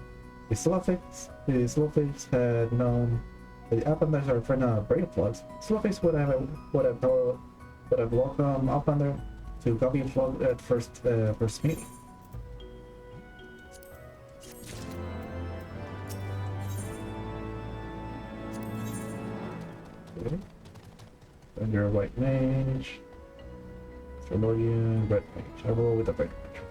The Slowface had known the Uplanders are friend of Brave Flux. Slowface would have welcomed Uplander to Gummy Flux at first meeting. Okay. And you're a white mage. Strelorian, red mage. I roll with a red mage.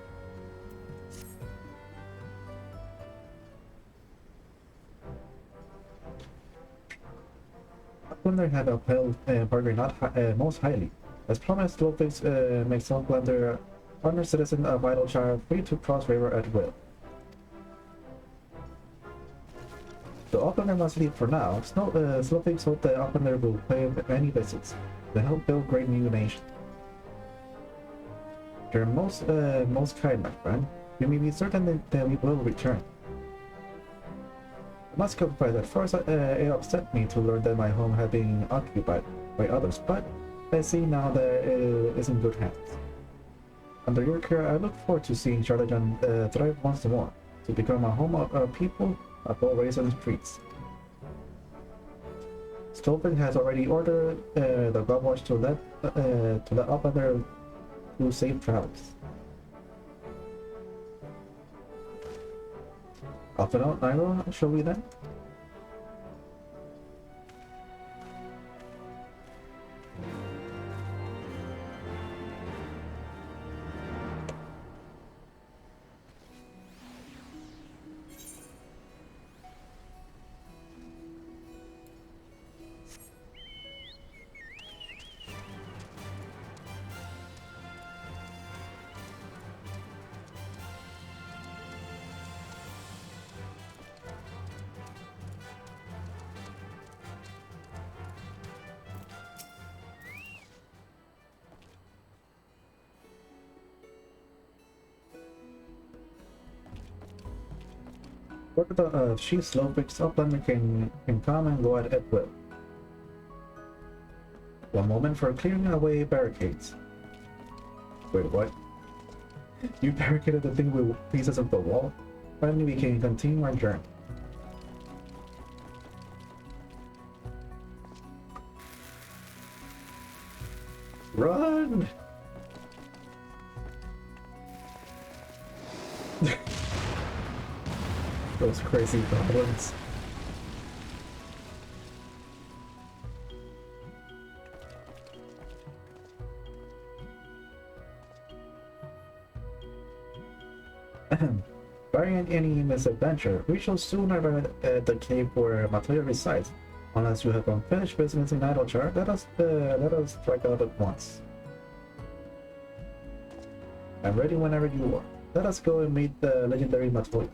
Uplander had upheld bargain most highly. As promised, Slowface makes Uplander honor citizen of Idleshire free to cross river at will. The Uplander must leave for now. Slowface hopes that Uplander will pay many visits to help build great new nation. You're most kind, my friend. You may be certain that we will return. I must confess, at first it upset me to learn that my home had been occupied by others, but I see now that it is in good hands. Under your care, I look forward to seeing Charlotte thrive once more, to become a home of people of all races and streets. Stolpen has already ordered the Godwatch to let Uplander through safe travels. Off and out, Nightrow, shall we then? Order the Chief Slowface Uplander can come and go at will. One moment for clearing away barricades. Wait, what? You barricaded the thing with pieces of the wall? Finally, we can continue our journey. Run! Those crazy goblins. Barring any misadventure, we shall soon arrive at the cave where Matoya resides. Unless you have unfinished business in Idleshire, let us strike out at once. I'm ready whenever you are. Let us go and meet the legendary Matoya.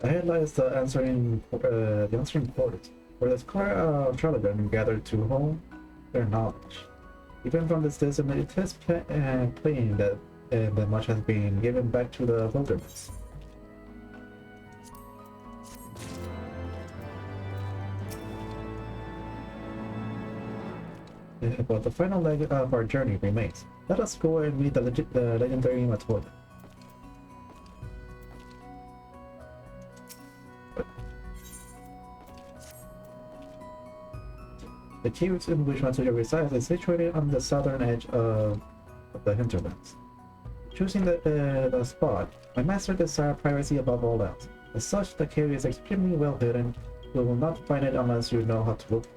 Ahead lies the answering port, where the square of Charlatan gathered to hone their knowledge. Even from this distance, it is plain that much has been given back to the wilderness. But the final leg of our journey remains. Let us go and meet the legendary Matoya. The cave in which Matoya resides is situated on the southern edge of the hinterlands. Choosing the spot, my master desired privacy above all else. As such, the cave is extremely well hidden. You will not find it unless you know how to look for it.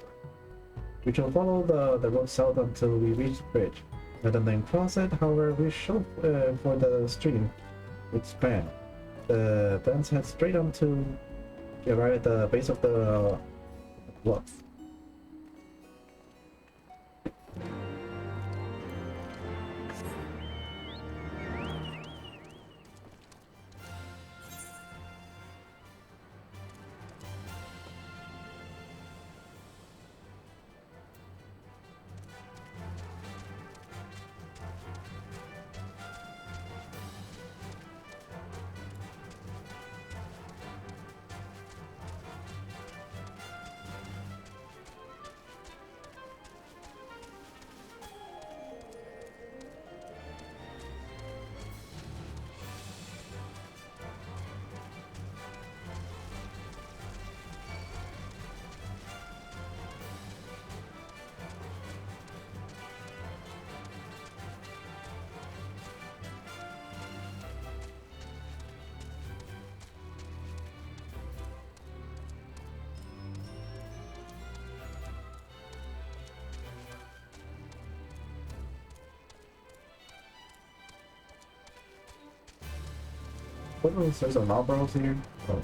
We shall follow the road south until we reach the bridge. Rather than cross it, however, we shall for the stream which span. Thence head straight on to arrive at the base of the bluff. What was there's a Marlboros here? Oh.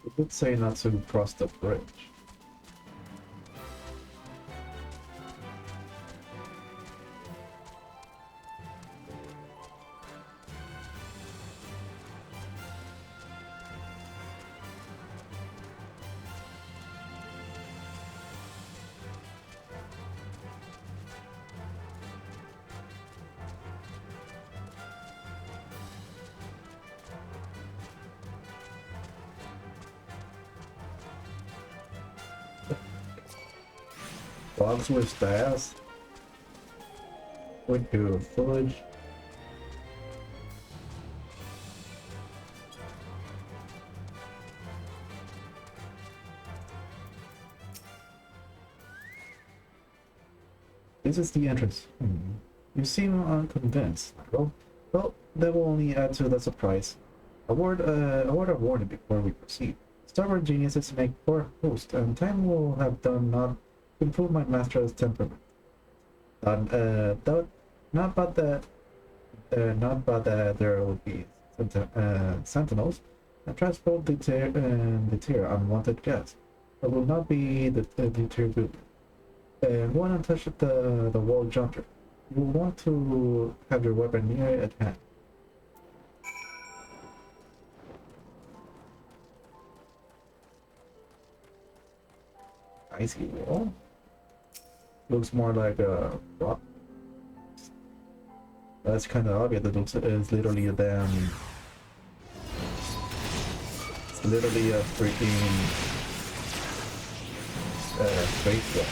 It did say not to cross the bridge. Dogs with staffs. Would do fudge. This is the entrance. You seem unconvinced. Well, that will only add to the surprise. A word of warning before we proceed. Stubborn geniuses make poor hosts, and time will have done not improve my master's temperament. Not but that there will be sentinels and transport deter unwanted guests. It will not be deter good. And one untouched the wall jumper. You will want to have your weapon near at hand. Icy wall? Looks more like a rock. That's kind of obvious. It looks it's literally a damn. It's literally a freaking space wall.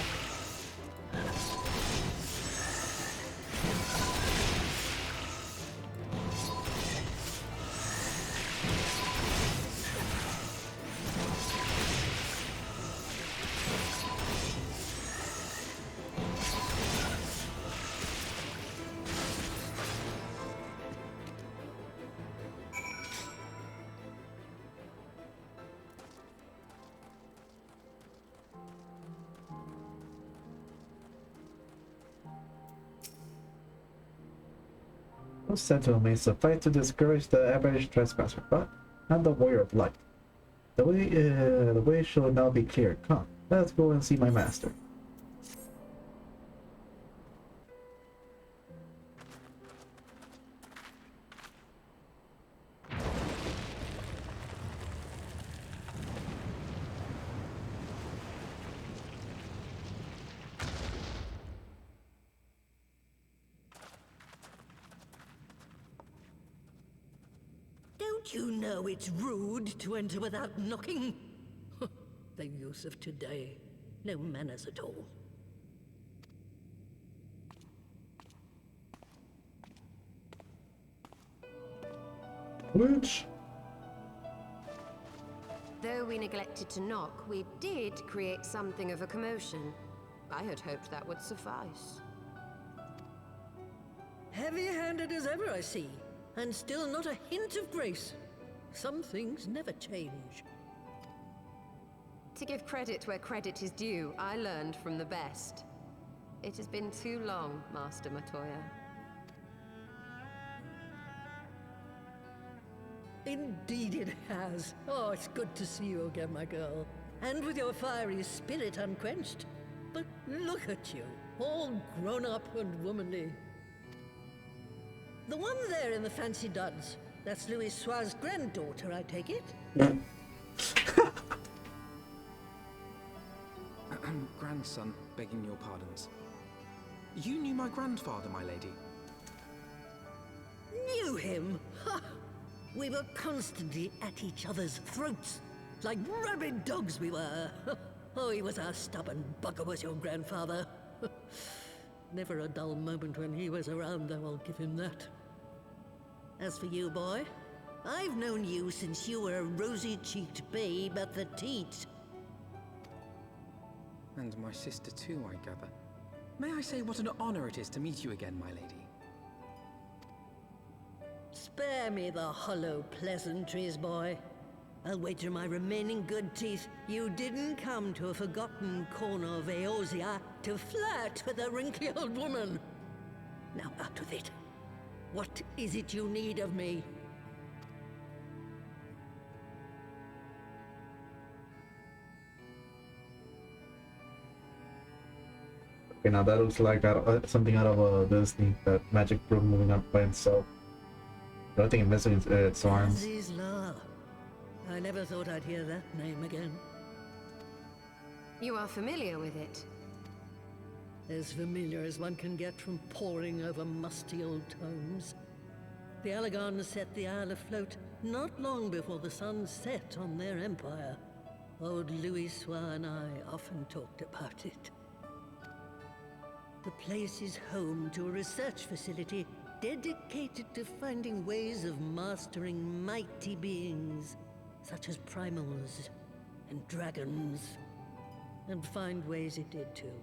Those sentinel may suffice to discourage the average trespasser, but I'm the warrior of light. The way should now be clear. Come, let's go and see my master. Don't you know it's rude to enter without knocking? The youth of today. No manners at all. Which? Though we neglected to knock, we did create something of a commotion. I had hoped that would suffice. Heavy-handed as ever, I see. And still not a hint of grace. Some things never change. To give credit where credit is due, I learned from the best. It has been too long, Master Matoya. Indeed it has. Oh, it's good to see you again, my girl. And with your fiery spirit unquenched. But look at you, all grown up and womanly. The one there in the fancy duds, that's Louis Soir's granddaughter, I take it? Grandson, begging your pardons. You knew my grandfather, my lady? Knew him? Ha! We were constantly at each other's throats, like rabid dogs we were. Oh, he was a stubborn bugger, was your grandfather. Never a dull moment when he was around, though, I'll give him that. As for you, boy, I've known you since you were a rosy-cheeked babe at the teat. And my sister too, I gather. May I say what an honor it is to meet you again, my lady? Spare me the hollow pleasantries, boy. I'll wager my remaining good teeth you didn't come to a forgotten corner of Eosia to flirt with a wrinkly old woman. Now out with it. What is it you need of me? Okay, now that looks like something out of a Disney, that magic broom moving up by itself. I don't think it misses its arms. Azizla. I never thought I'd hear that name again. You are familiar with it? As familiar as one can get from poring over musty old tomes. The Allagans set the Isle afloat not long before the sun set on their empire. Old Louis Soir and I often talked about it. The place is home to a research facility dedicated to finding ways of mastering mighty beings, such as primals and dragons. And find ways it did too,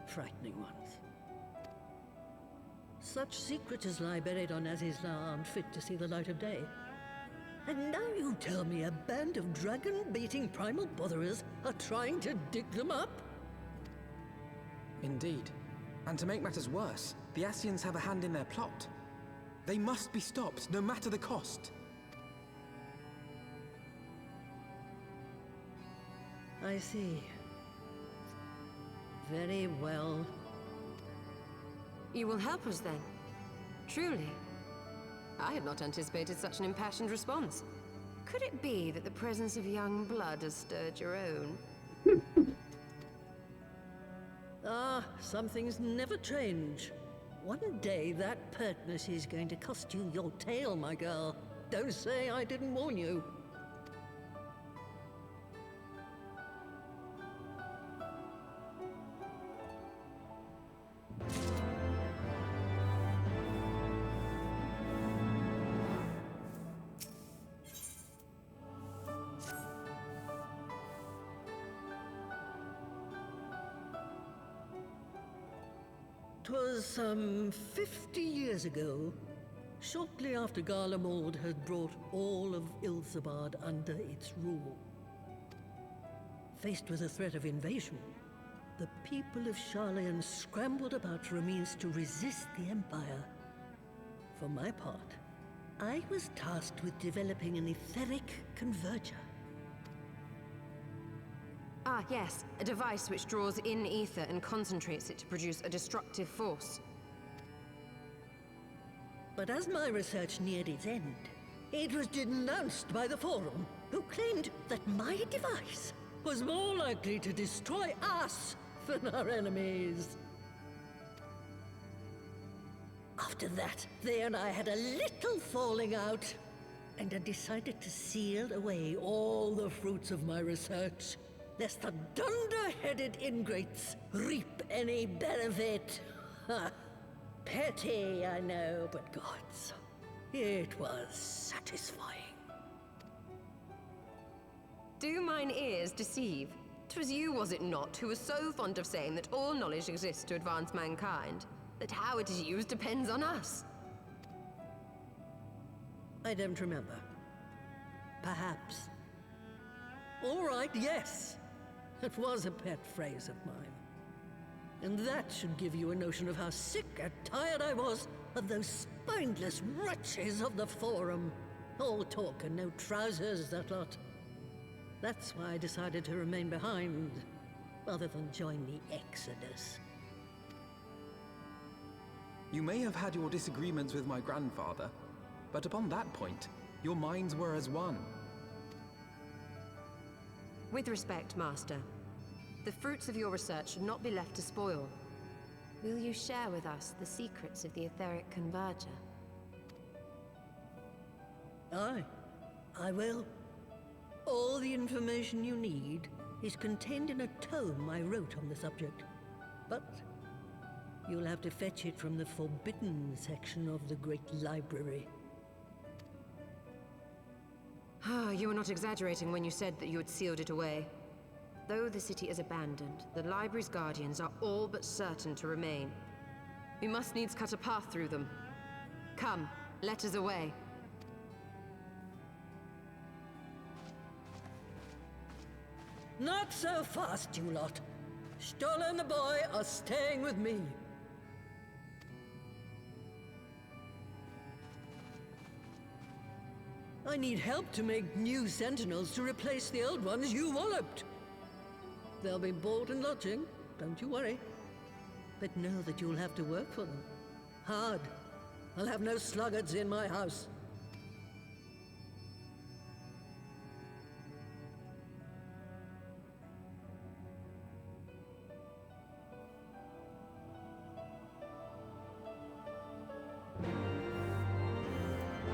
frightening ones. Such secrets as lie buried on Azizla aren't fit to see the light of day. And now you tell me a band of dragon-baiting primal botherers are trying to dig them up? Indeed. And to make matters worse, the Ascians have a hand in their plot. They must be stopped, no matter the cost. I see. Very well. You will help us then? Truly? I had not anticipated such an impassioned response. Could it be that the presence of young blood has stirred your own? Ah, some things never change. One day that pertness is going to cost you your tail, my girl. Don't say I didn't warn you. Twas some 50 years ago, shortly after Garlemald had brought all of Ilsabard under its rule. Faced with the threat of invasion, the people of Sharlayan scrambled about for a means to resist the Empire. For my part, I was tasked with developing an etheric converger. Ah, yes. A device which draws in ether and concentrates it to produce a destructive force. But as my research neared its end, it was denounced by the Forum, who claimed that my device was more likely to destroy us than our enemies. After that, they and I had a little falling out, and I decided to seal away all the fruits of my research, lest the dunder-headed ingrates reap any benefit. Ha! Petty, I know, but gods, it was satisfying. Do mine ears deceive? 'Twas you, was it not, who was so fond of saying that all knowledge exists to advance mankind, that how it is used depends on us? I don't remember. Perhaps. All right, yes. It was a pet phrase of mine. And that should give you a notion of how sick and tired I was of those spineless wretches of the Forum. All talk and no trousers, that lot. That's why I decided to remain behind, rather than join the Exodus. You may have had your disagreements with my grandfather, but upon that point, your minds were as one. With respect, Master, the fruits of your research should not be left to spoil. Will you share with us the secrets of the etheric converger? Aye, I will. All the information you need is contained in a tome I wrote on the subject. But you'll have to fetch it from the forbidden section of the Great Library. You were not exaggerating when you said that you had sealed it away. Though the city is abandoned, the library's guardians are all but certain to remain. We must needs cut a path through them. Come, let us away. Not so fast, you lot. Stola and the boy are staying with me. I need help to make new sentinels to replace the old ones you walloped. They'll be board and lodging, don't you worry. But know that you'll have to work for them. Hard. I'll have no sluggards in my house.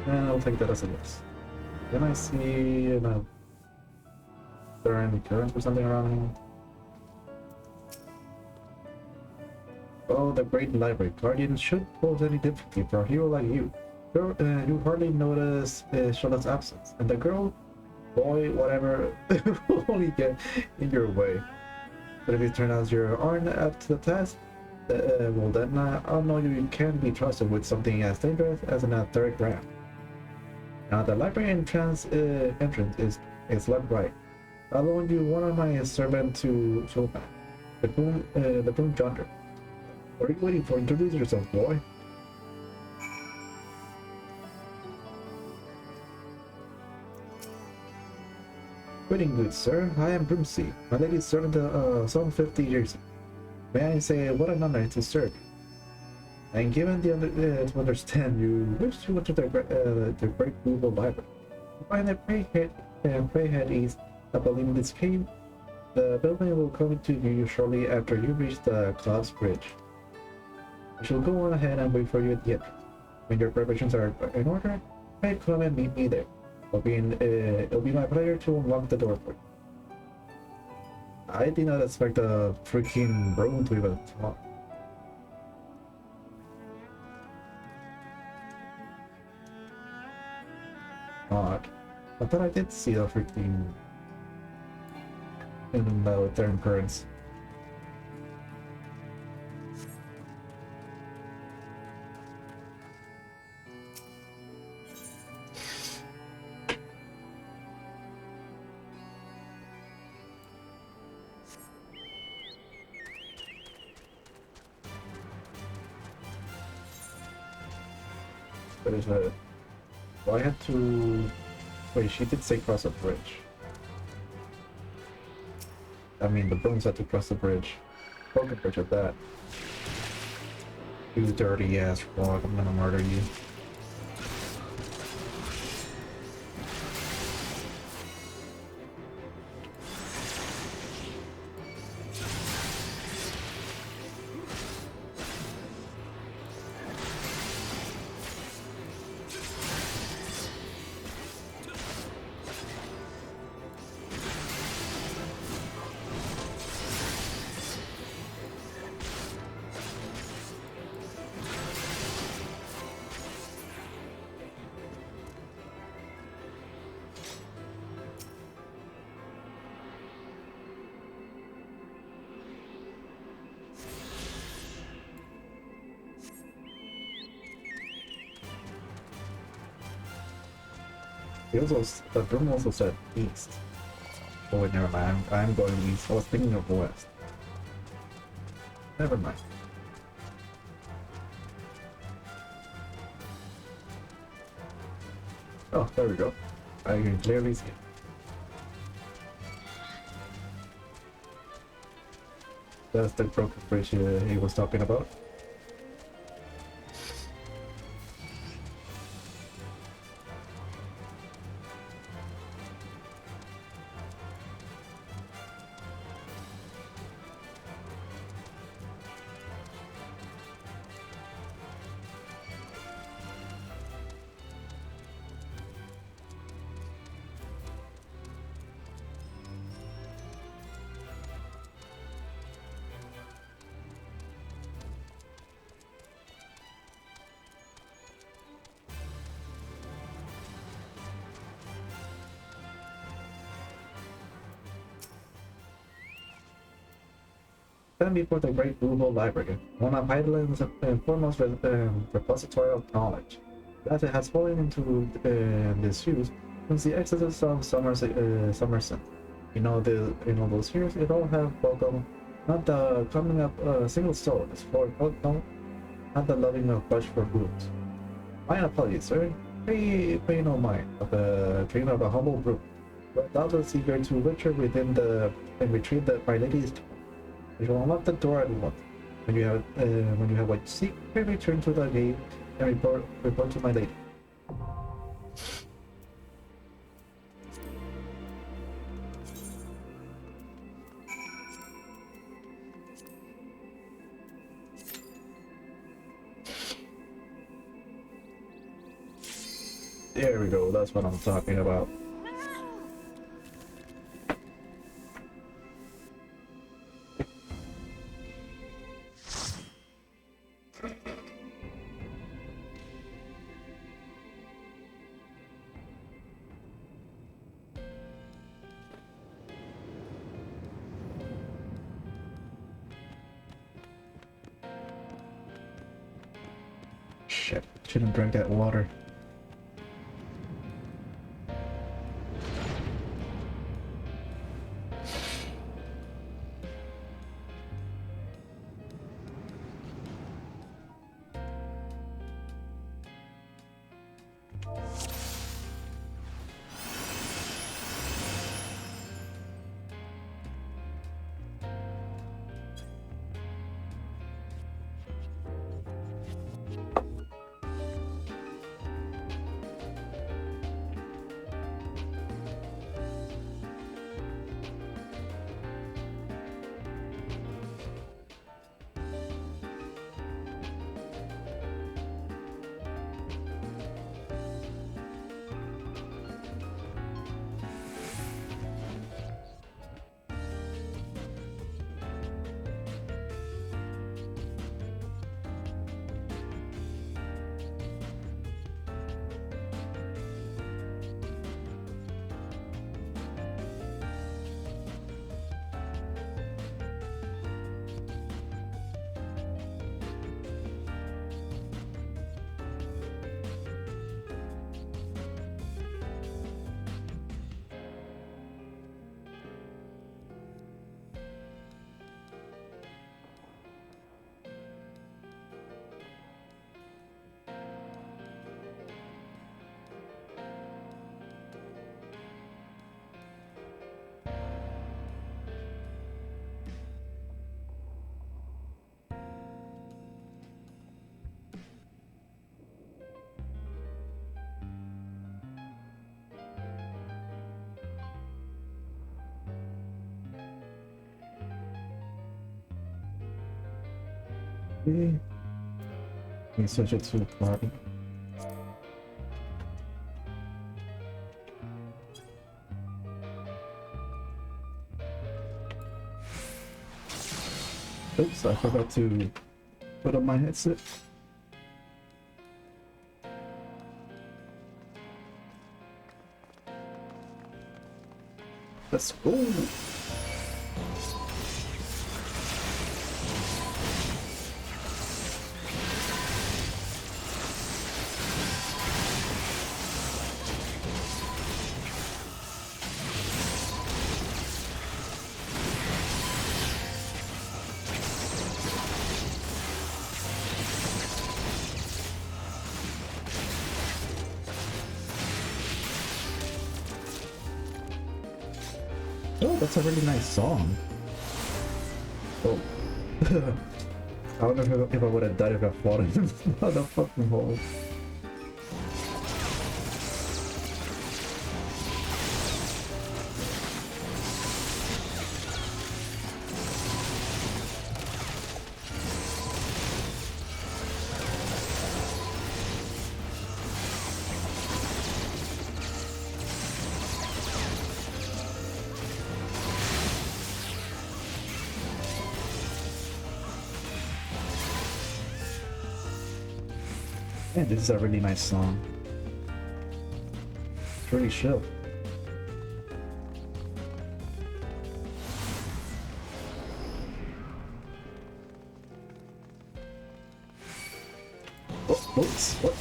I'll take that as a yes. Then I see there are any currents or something around here. Oh, the Great Library. Guardians should pose any difficulty for a hero like you. You hardly notice Charlotte's absence, and the girl, boy, whatever, will only get in your way. But if it turns out you aren't up to the task, well then I'll know you can be trusted with something as dangerous as an athletic ramp. Now the library entrance is left right. I'll loan you one of my servants to open the broom yonder. What are you waiting for? Introduce yourself, boy. Greeting, good sir. I am Broomsea, my lady's servant some 50 years. May I say what an honor to serve you. And given to understand you wish to enter the Great Google Library. You find that Prayhead East, I believe in this cave. The building will come to you shortly after you reach the Clouds Bridge. I shall go on ahead and wait for you at the entrance. When your preparations are in order, pray come and meet me there. It'll be my pleasure to unlock the door for you. I did not expect a freaking broom to even talk. Odd. I thought I did see a freaking in the turn currents. But is it? Well, I had to. Wait, she did say cross a bridge. I mean, the brooms had to cross the bridge. Broken bridge at that. You dirty ass frog, I'm gonna murder you. The broom also said east. Oh wait, never mind. I'm going east. I was thinking of west. Never mind. Oh, there we go. I can clearly see it. That's the broken bridge he was talking about. stand before the great Google Library, one of Heidelberg's foremost repository of knowledge. That it has fallen into disuse since the exodus of Somerset. Those years, it all have welcome, not the coming up a single soul, no, not the loving of flesh for boots. My apologies, sir. Pay no mind of the train of a humble brute, but doubtless eager to venture within and retrieve my lady's tomb. You shall unlock the door at once. When you have what you seek, pray return to the gate and report to my lady. There we go, that's what I'm talking about. Shit, shouldn't drink that water. Let me switch it to party. Oops, I forgot to put on my headset. Let's go! Oh, that's a really nice song. Oh. I don't know if I would have died if I fought in the fucking hole. Man, this is a really nice song. It's really chill. Oops, what?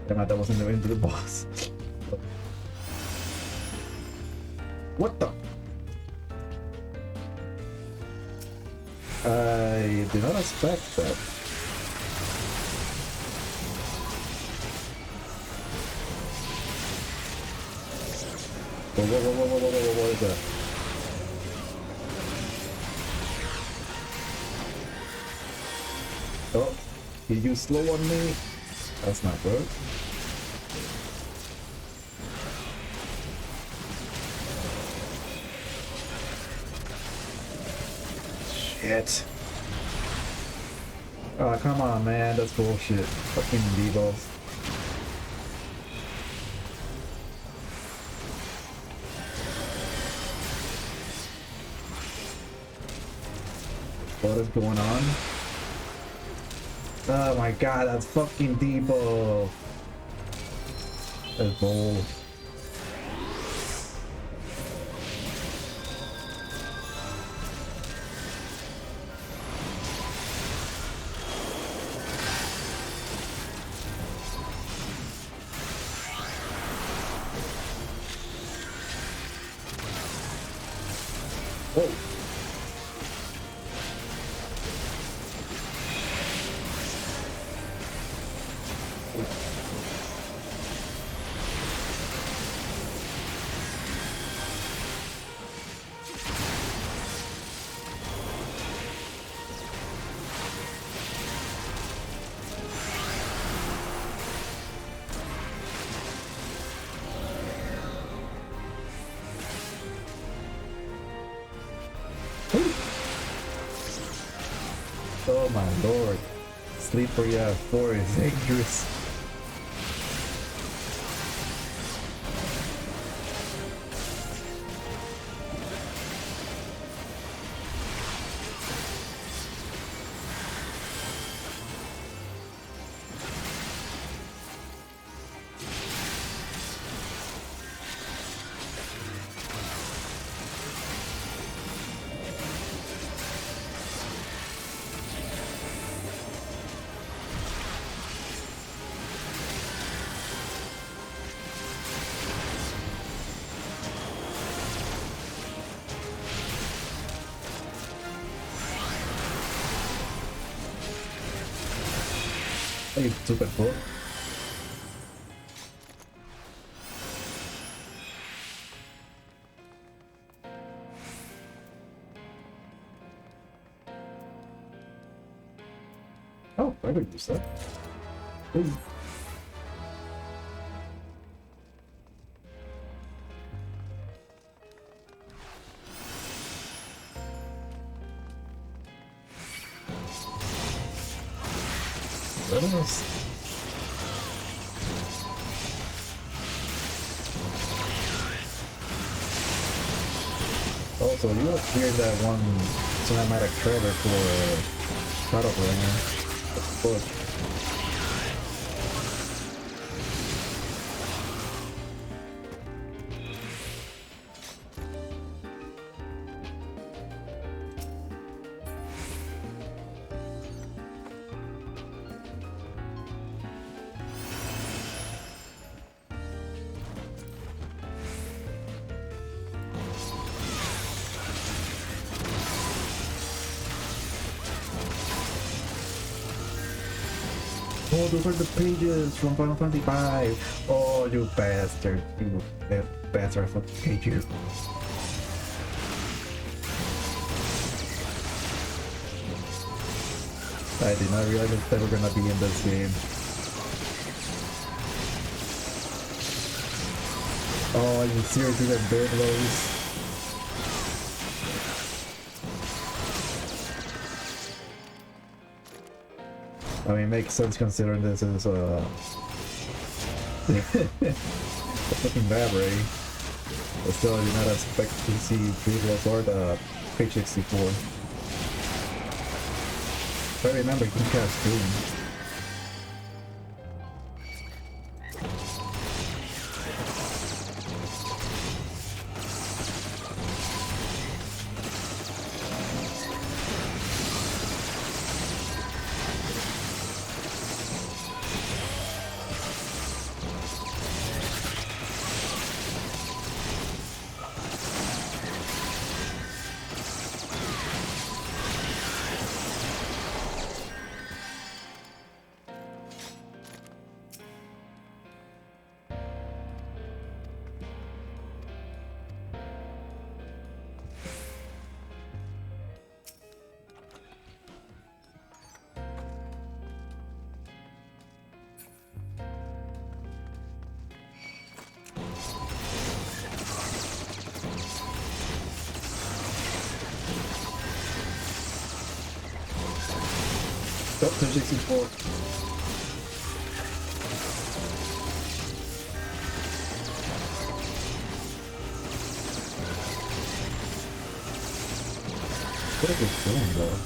Damn it, that wasn't the end of the boss. What the? I did not expect that. Whoa, whoa, whoa, whoa, whoa, whoa, whoa, what is that? Oh, he used slow on me. That's not good. Shit. Oh, come on, man. That's bullshit. Fucking debuffs. What is going on? Oh my god, that's fucking debuff. That's bull. Whoa. Oh my lord. Slippery 4 is dangerous. You stupid fool. Oh, I could use that. Ooh. goodness. Also, you will hear that one cinematic trailer for Shadowbringer. Of course. Oh, those are the pages from Final Fantasy V. Oh, you bastard. You bastard. I fucking hate you. I did not realize that they were gonna be in this game. Oh, are you seriously that bird blows? I mean, it makes sense considering this is a fucking library. But still, I did not expect to see previous or the page 64. If I remember, you can cast Doom. Dr. 64. What are they doing though?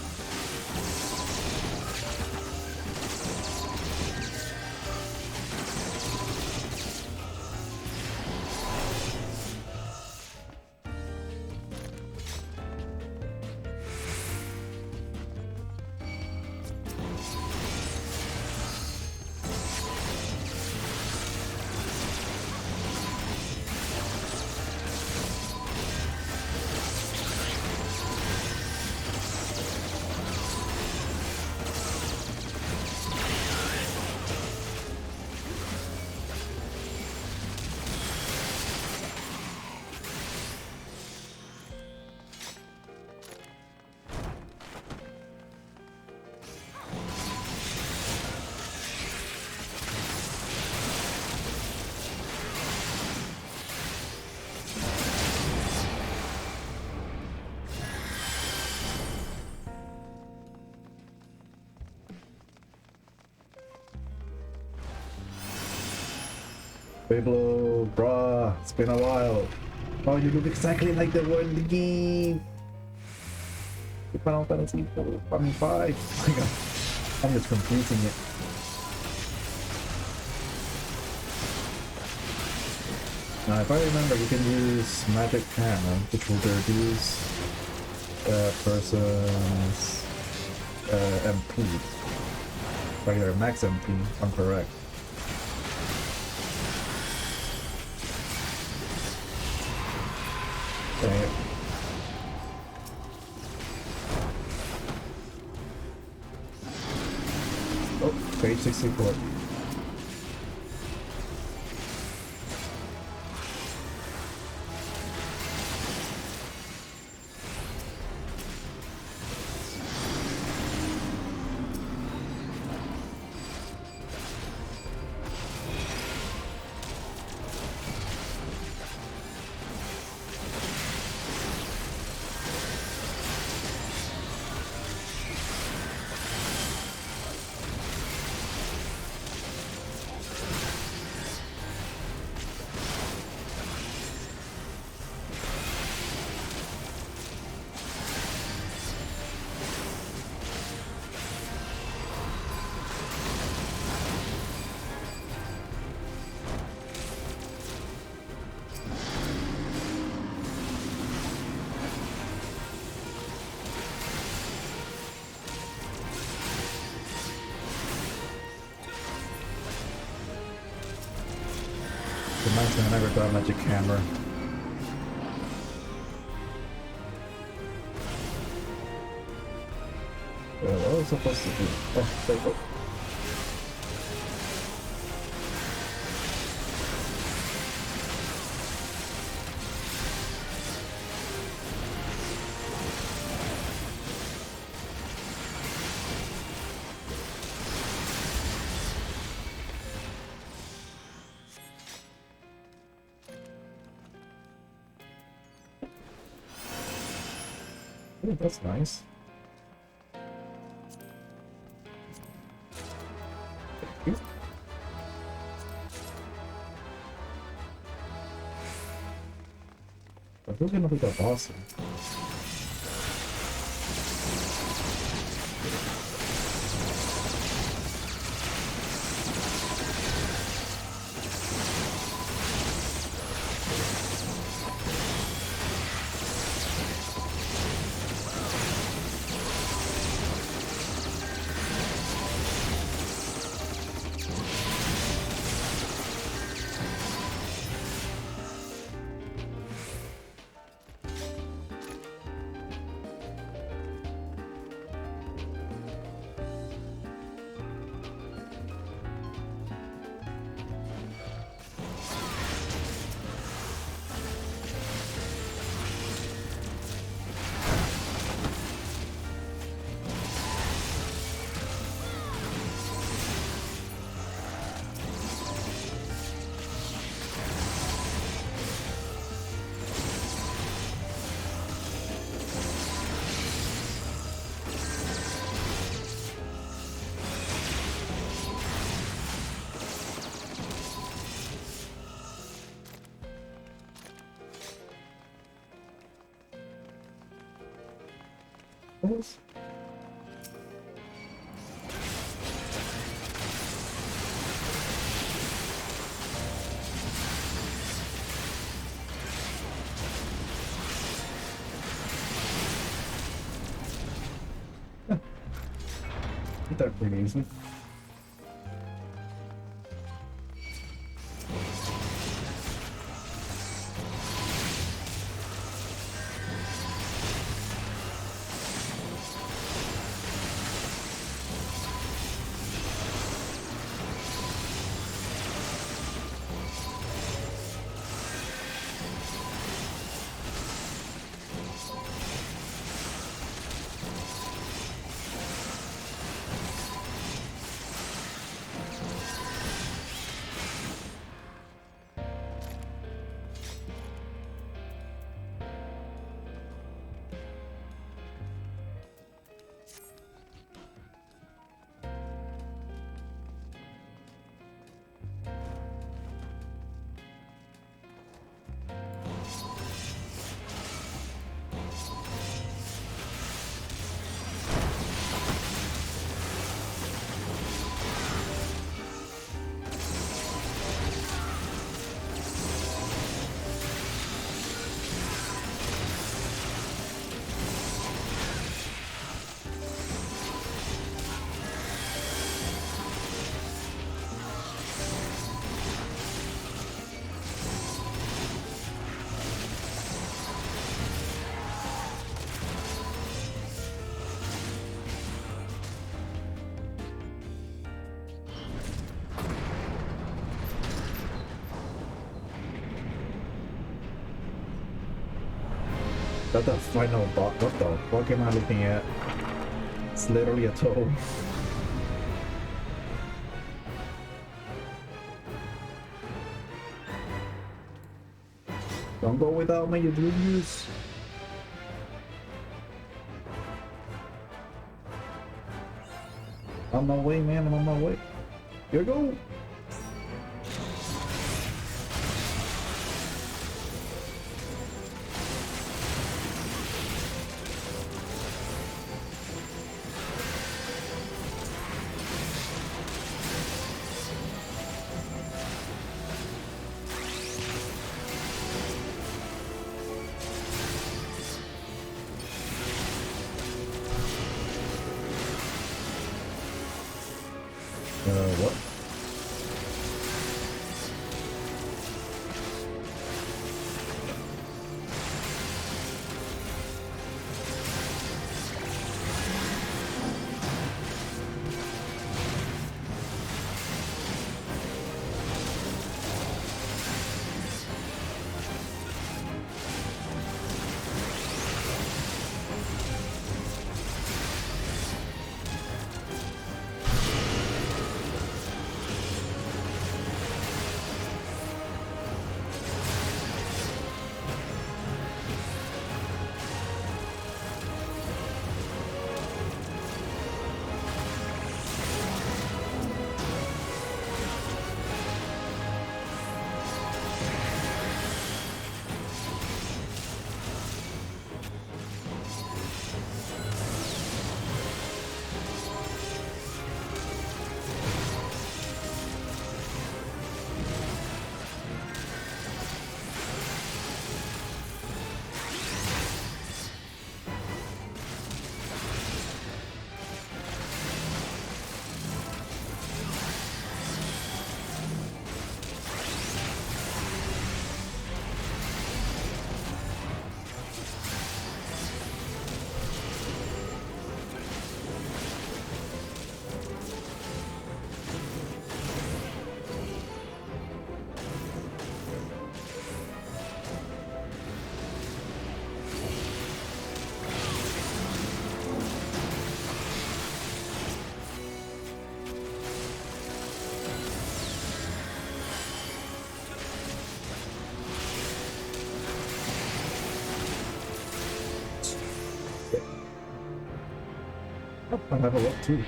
Pablo, bruh, it's been a while. Oh, you look exactly like the one in the game. Final Fantasy 4, I mean 5. Oh my god, I'm just confusing it. Now, if I remember, you can use Magic Cannon, which will reduce person's MP. Regular max MP, if I'm correct. Okay. Oh, page 64. Reminds me, I never got a magic hammer. What was I supposed to do? Oh, there you go. Oh, that's nice. Thank you. But who's gonna be the boss? Those? Did that pretty easy. That's the final boss. What the fuck am I looking at? It's literally a toe. Don't go without me, you genius. On my way, man. I'm on my way. Here we go. What? Oh, I have a look too.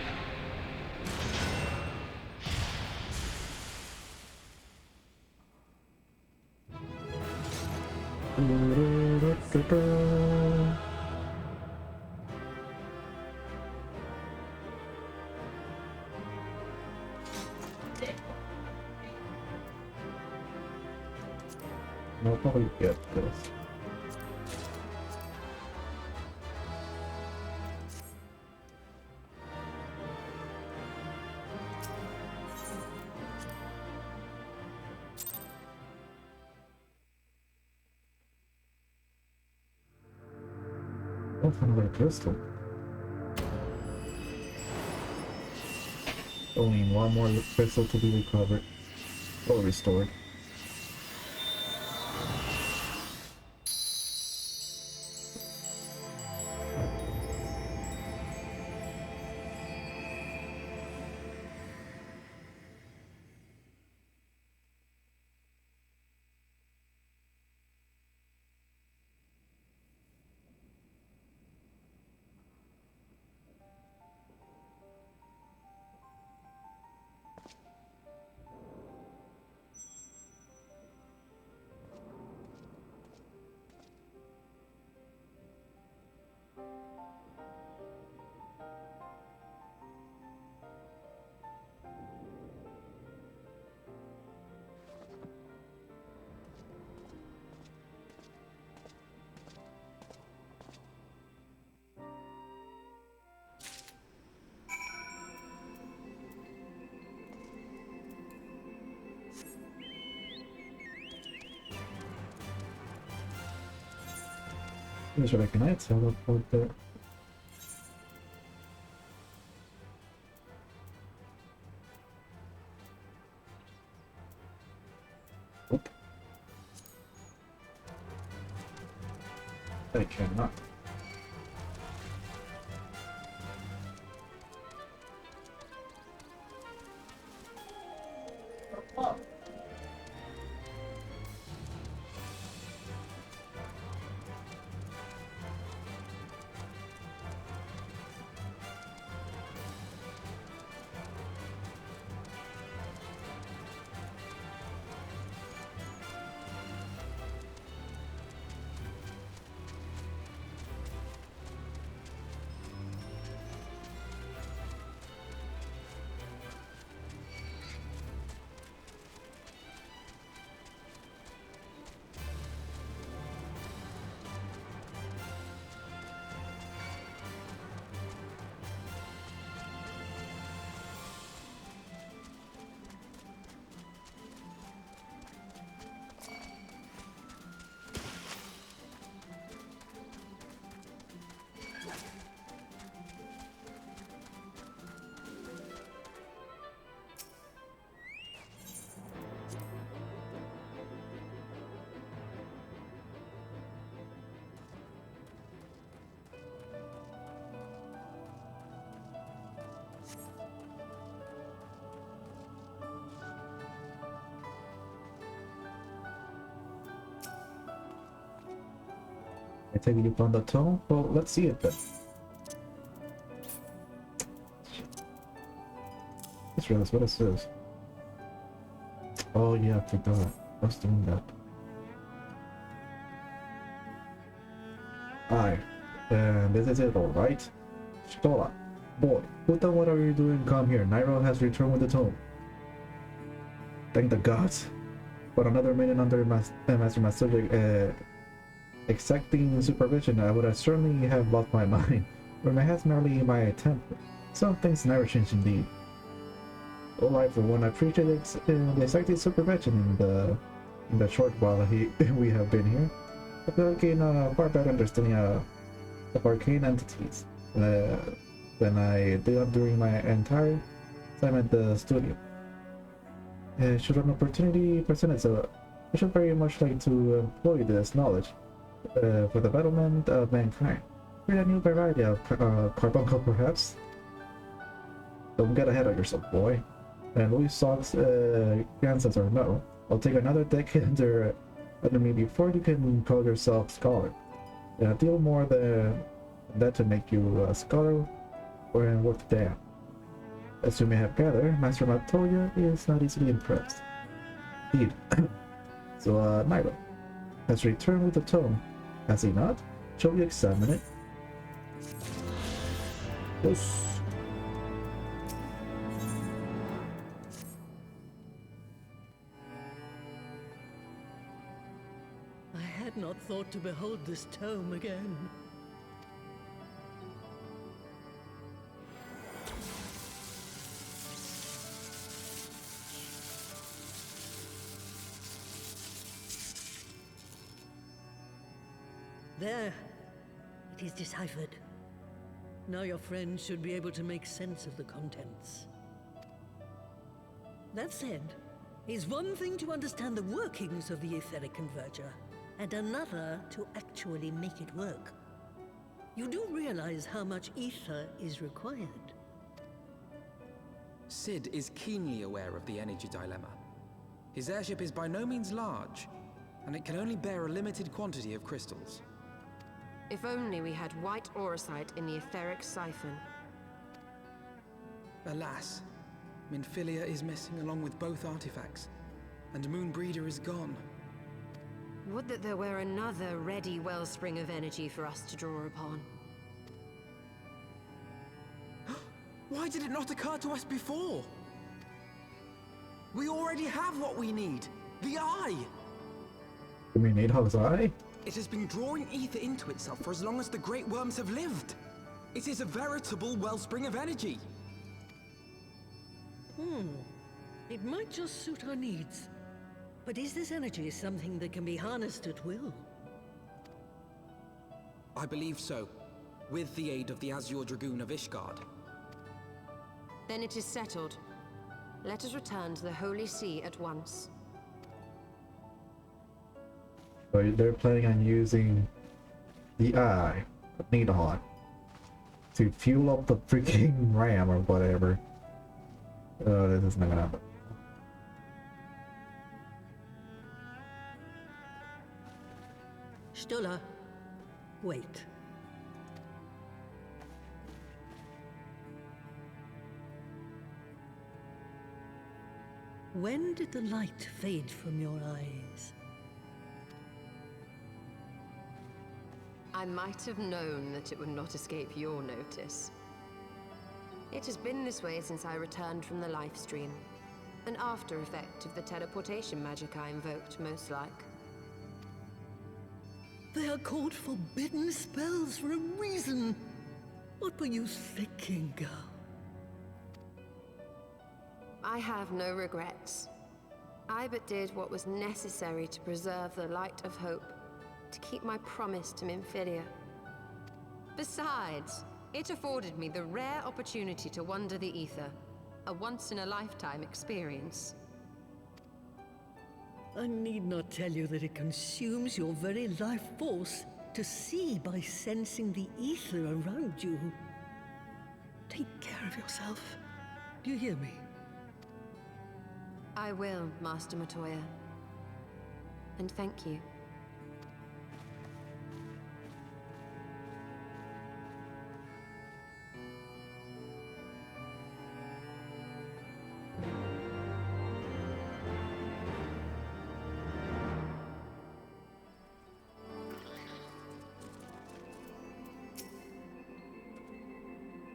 No, I'll probably get this. Oh, another crystal. Only one more crystal to be recovered or restored. Should I connect? Teleport there. Oop. I cannot. I take it you found the tome? Well, let's see it then. Let's realize what it says. Oh yeah, I forgot. I was doing that. Aye. And this is it, alright? Stola. Boy, who the what are you doing? Come here. Nightrow has returned with the tome. Thank the gods. But another minute under Master subject, exacting supervision, I would have certainly have lost my mind. Or perhaps merely my temper. Some things never change indeed. Alright, for one, I appreciate the exacting supervision in the short while we have been here. I feel like gain a far better understanding of arcane entities than I did during my entire time at the studio. Should an opportunity present itself, I should very much like to employ this knowledge for the betterment of mankind. Create a new variety of carbuncle, perhaps. Don't get ahead of yourself, boy. And Louis Sock's grandsons or no, I'll take another decade under me before you can call yourself scholar. And a deal more than that to make you a scholar and worth the damn. As you may have gathered, Master Matoya is not easily impressed. Indeed. So, Nightrow has returned with the tome, has he not? Shall we examine it? Yes. I had not thought to behold this tome again. There. It is deciphered. Now your friend should be able to make sense of the contents. That said, it's one thing to understand the workings of the etheric converger, and another to actually make it work. You do realize how much ether is required. Sid is keenly aware of the energy dilemma. His airship is by no means large, and it can only bear a limited quantity of crystals. If only we had white auracite in the etheric siphon. Alas, Minfilia is missing along with both artifacts, and Moonbreeder is gone. Would that there were another ready wellspring of energy for us to draw upon. Why did it not occur to us before? We already have what we need. The Eye! Do we need Hog's Eye? It has been drawing ether into itself for as long as the Great Worms have lived. It is a veritable wellspring of energy. It might just suit our needs. But is this energy something that can be harnessed at will? I believe so, with the aid of the Azure Dragoon of Ishgard. Then it is settled. Let us return to the Holy See at once. But they're planning on using the Eye, Nidhogg, to fuel up the freaking ram or whatever. Oh, this is not gonna happen. Stola, wait. When did the light fade from your eyes? I might have known that it would not escape your notice. It has been this way since I returned from the Livestream. An after effect of the teleportation magic I invoked, most like. They are called forbidden spells for a reason. What were you thinking, girl? I have no regrets. I but did what was necessary to preserve the light of hope, to keep my promise to Minfilia. Besides, it afforded me the rare opportunity to wander the ether, a once-in-a-lifetime experience. I need not tell you that it consumes your very life force to see by sensing the ether around you. Take care of yourself. Do you hear me? I will, Master Matoya. And thank you.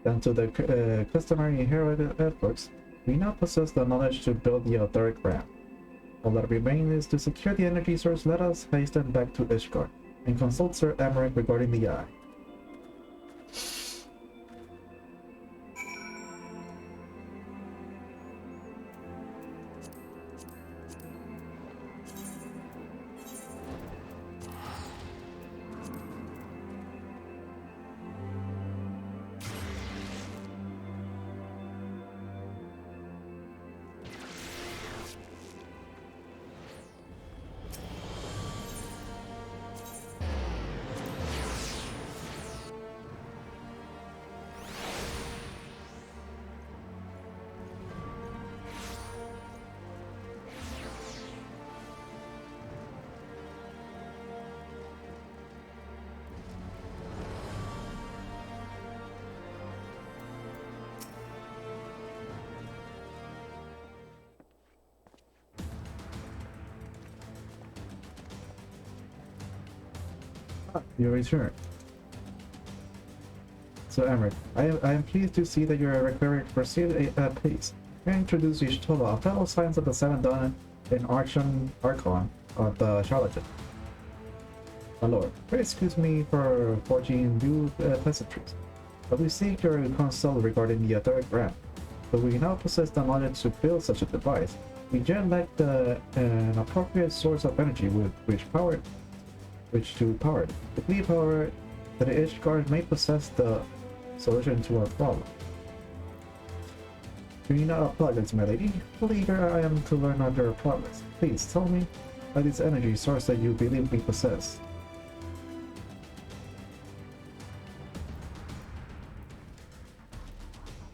Thanks to the customary inherited efforts, we now possess the knowledge to build the etheric ram. All that remains is to secure the energy source. Let us hasten back to Ishgard and consult Sir Emmerich regarding the Eye. You return. So Emmerich, I am pleased to see that you are recovering proceed at pace. May I introduce Ishtola, a fellow science of the Seven Dawn and Archon of the Charlatan. My lord, pray excuse me for forging new pleasantries, but we seek your counsel regarding the third ramp. Though we now possess the knowledge to build such a device, we just lack an appropriate source of energy with which to power it. We believe, however, that the Ishgard may possess the solution to our problem. Do you not apologize, my lady? How eager I am to learn of your progress. Please tell me about this energy source that you believe we possess.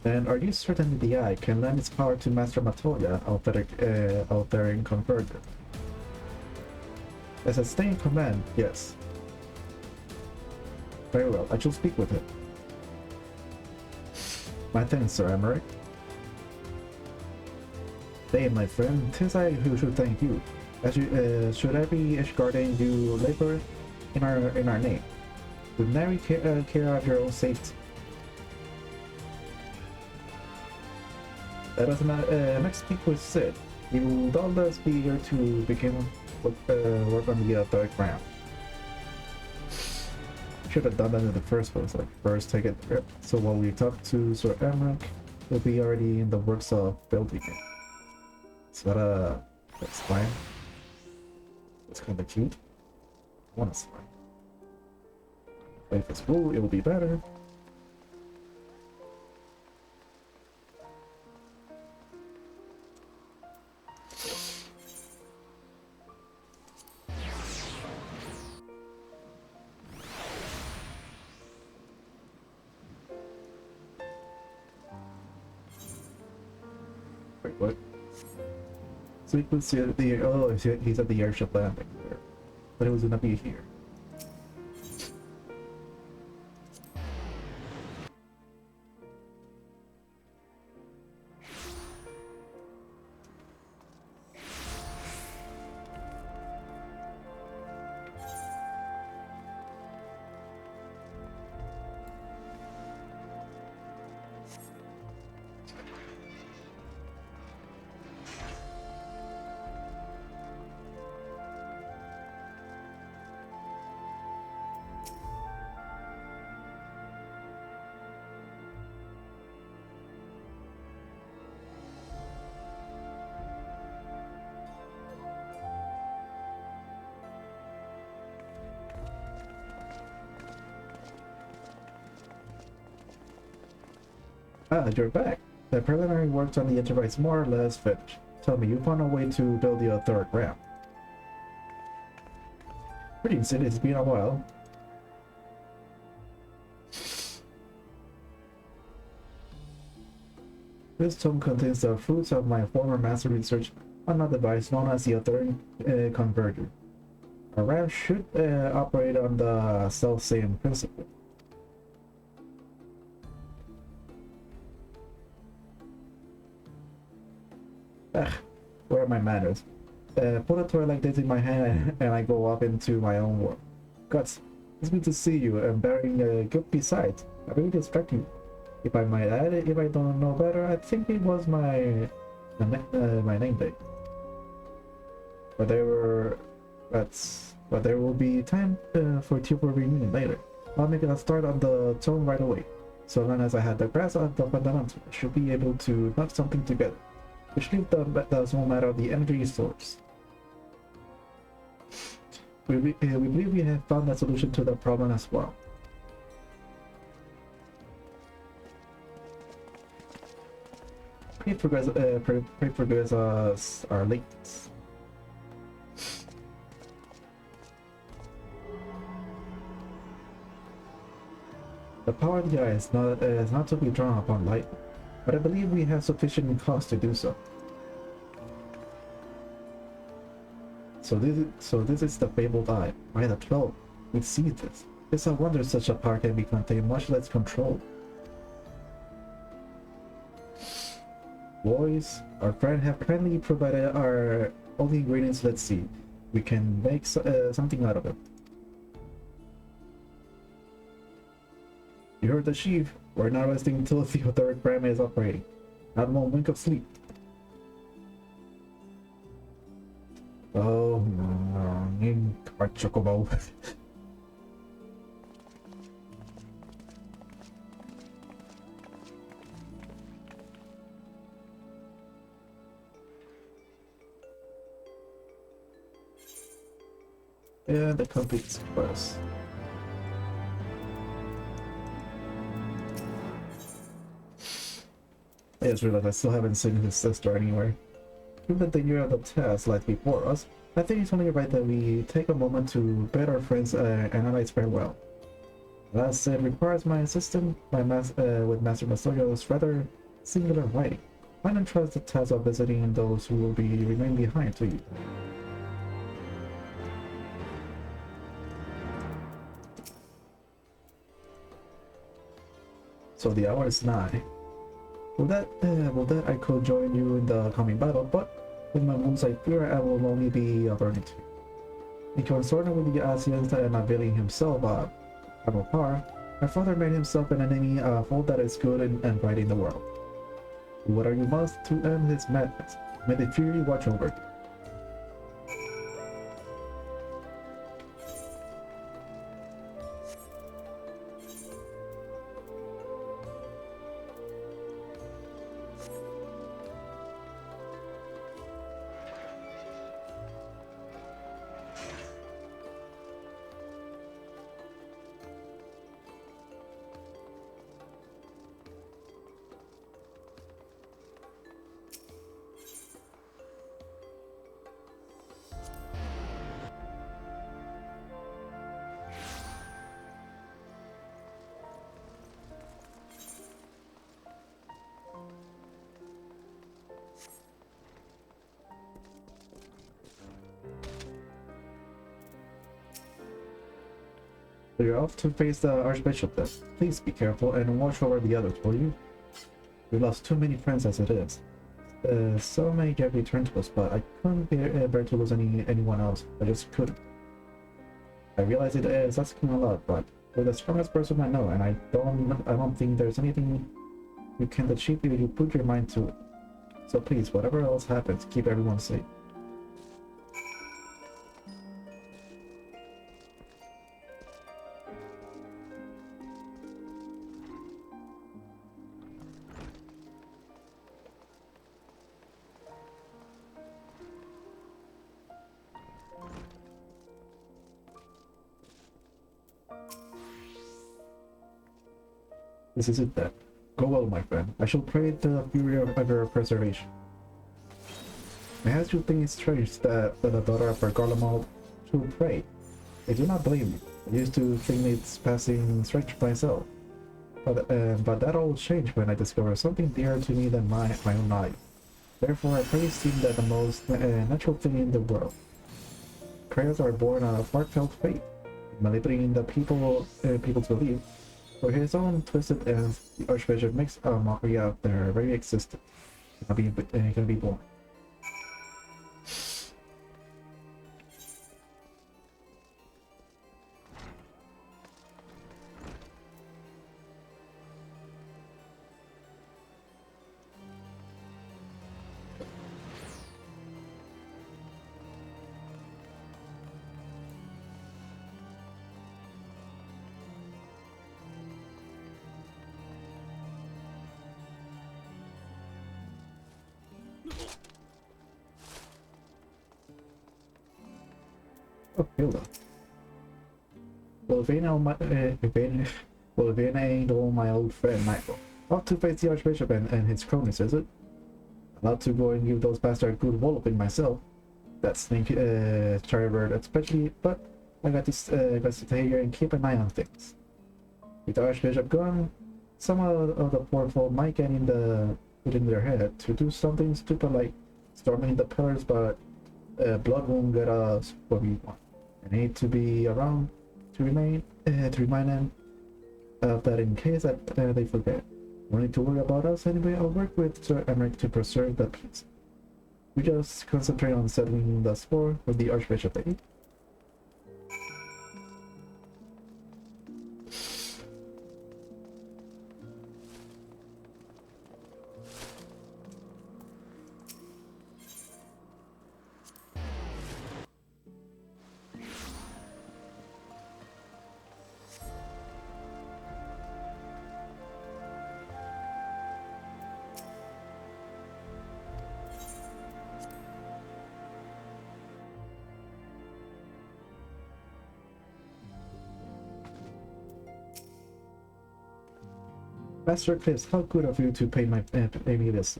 And are you certain the eye can lend its power to Master Matoya out there in Converger? As a staying command, yes. Very well, I shall speak with him. My thanks, Sir Emmerich. Nay, my friend, 'tis I who should thank you. As you should every Ishgardian you labor in our name. With nary care of your own safety. Let us next speak with Sid. He will doubtless be here to begin work on the third ramp. Should have done that in the first place, like first take it. So while we talk to Sir Emmerich, we'll be already in the works of building it. So that's fine. It's kind of cute. I want to slime. But if it's blue, it will be better. Wait, what? So you can see the he's at the airship landing there, but it was gonna be here. Ah, you're back. The preliminary works on the Enterprise more or less finished. Tell me, you found a way to build the third ramp. Greetings, Sid. It's been a while. This tome contains the fruits of my former master research on a device known as the third converter. A ramp should operate on the self-same principle. Where are my manners? Put a toy like this in my hand and I go off into my own world. Guts, it's good to see you and bearing a good besides. I really distracting you. If I might add it, if I don't know better, I think it was my name day. But there will be time for Tuber reunion later. I'll make a start on the tone right away. So long as I had the grasp of the fundamentals, I should be able to knock something together. Which leaves the small matter of the energy source. We believe we have found a solution to the problem as well. Pray forgive us our lateness. The power of the eye is not to be drawn upon light, but I believe we have sufficient cause to do so. So this is the fabled eye. By the 12, we see this. It's a wonder such a power can be contained, much less controlled. Boys, our friend have kindly provided our only ingredients. Let's see. We can make something out of it. You heard the chief. We're not resting until the third pyramid is operating. Not one wink of sleep. Oh, chocobo. Yeah, the complete quest. I just realized I still haven't seen his sister anywhere. Given that the year of the test lies before us, I think it's only right that we take a moment to bid our friends and allies farewell. As it requires my assistance with Master Masoyo's rather singular writing, I don't trust the task of visiting those who will remain behind to you. So the hour is nigh. With that I could join you in the coming battle, but with my wounds I fear I will only be a burden to you. In consorting with the Asians and availing himself of power, my father made himself an enemy of all that is good and right in the world. Do whatever you must to end his madness. May the Fury watch over you. So you're off to face the Archbishop then. Please be careful and watch over the others, will you? We lost too many friends as it is. Some may get returned to us, but I couldn't bear to lose anyone else. I just couldn't. I realize it is asking a lot, but you're the strongest person I know, and I don't think there's anything you can achieve if you put your mind to it. So please, whatever else happens, keep everyone safe. This is it then. Go well, my friend. I shall pray the fury of your preservation. I have to think it's strange that the daughter of Garlemald should pray. I do not blame you. I used to think it's passing strange myself. But that all changed when I discovered something dearer to me than my own life. Therefore, I pray seemed that the most natural thing in the world. Prayers are born of heartfelt faith, manipulating the people's belief. For his own twisted ends, the Archbishop makes a mockery of their very existence. He can be born. Oh, Hilda. Well, Vayne ain't all my old friend Nightrow. Off to face the Archbishop and his cronies, is it? Allowed to go and give those bastards a good walloping myself. That snake Charibird especially, but I got to stay here and keep an eye on things. With the Archbishop gone, some of the poor folk might get it in their head to do something stupid like storming the pillars, but blood won't get us what we want. I need to be around to remind them of that in case they forget. No need to worry about us anyway. I'll work with Sir Emmerich to preserve the peace. We just concentrate on settling the score with the Archbishop, eh? Master Cliffs, how good of you to pay me this.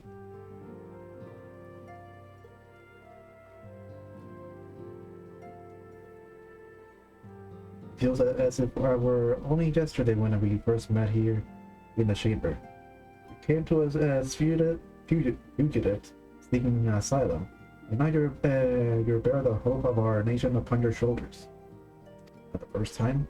Feels as if I were only yesterday when we first met here in the chamber. You came to us as fugitives seeking asylum, and now you bear the hope of our nation upon your shoulders. For the first time.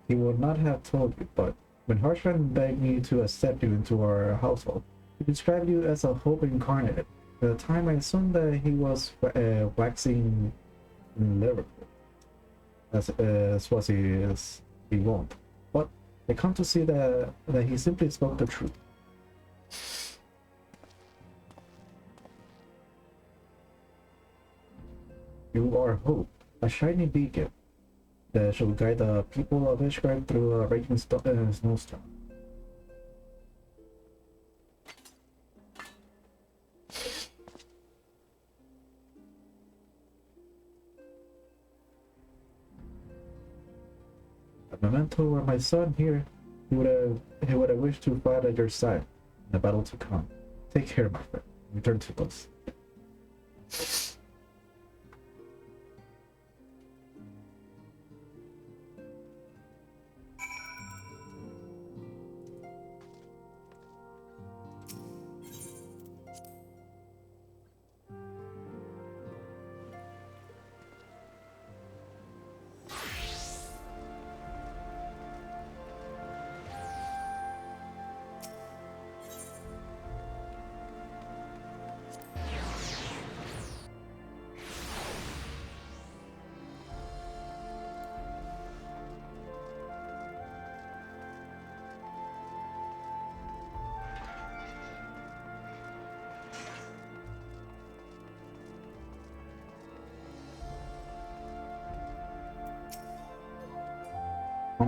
He will not have told you, but when Harshman begged me to accept you into our household, he described you as a hope incarnate. At the time, I assumed that he was waxing lyrical, as was he won't. But I come to see that he simply spoke the truth. You are hope, a shining beacon that shall guide the people of Ishgard through a raging snowstorm. A memento where my son here, he would have wished to fight at your side in the battle to come. Take care, my friend. Return to us.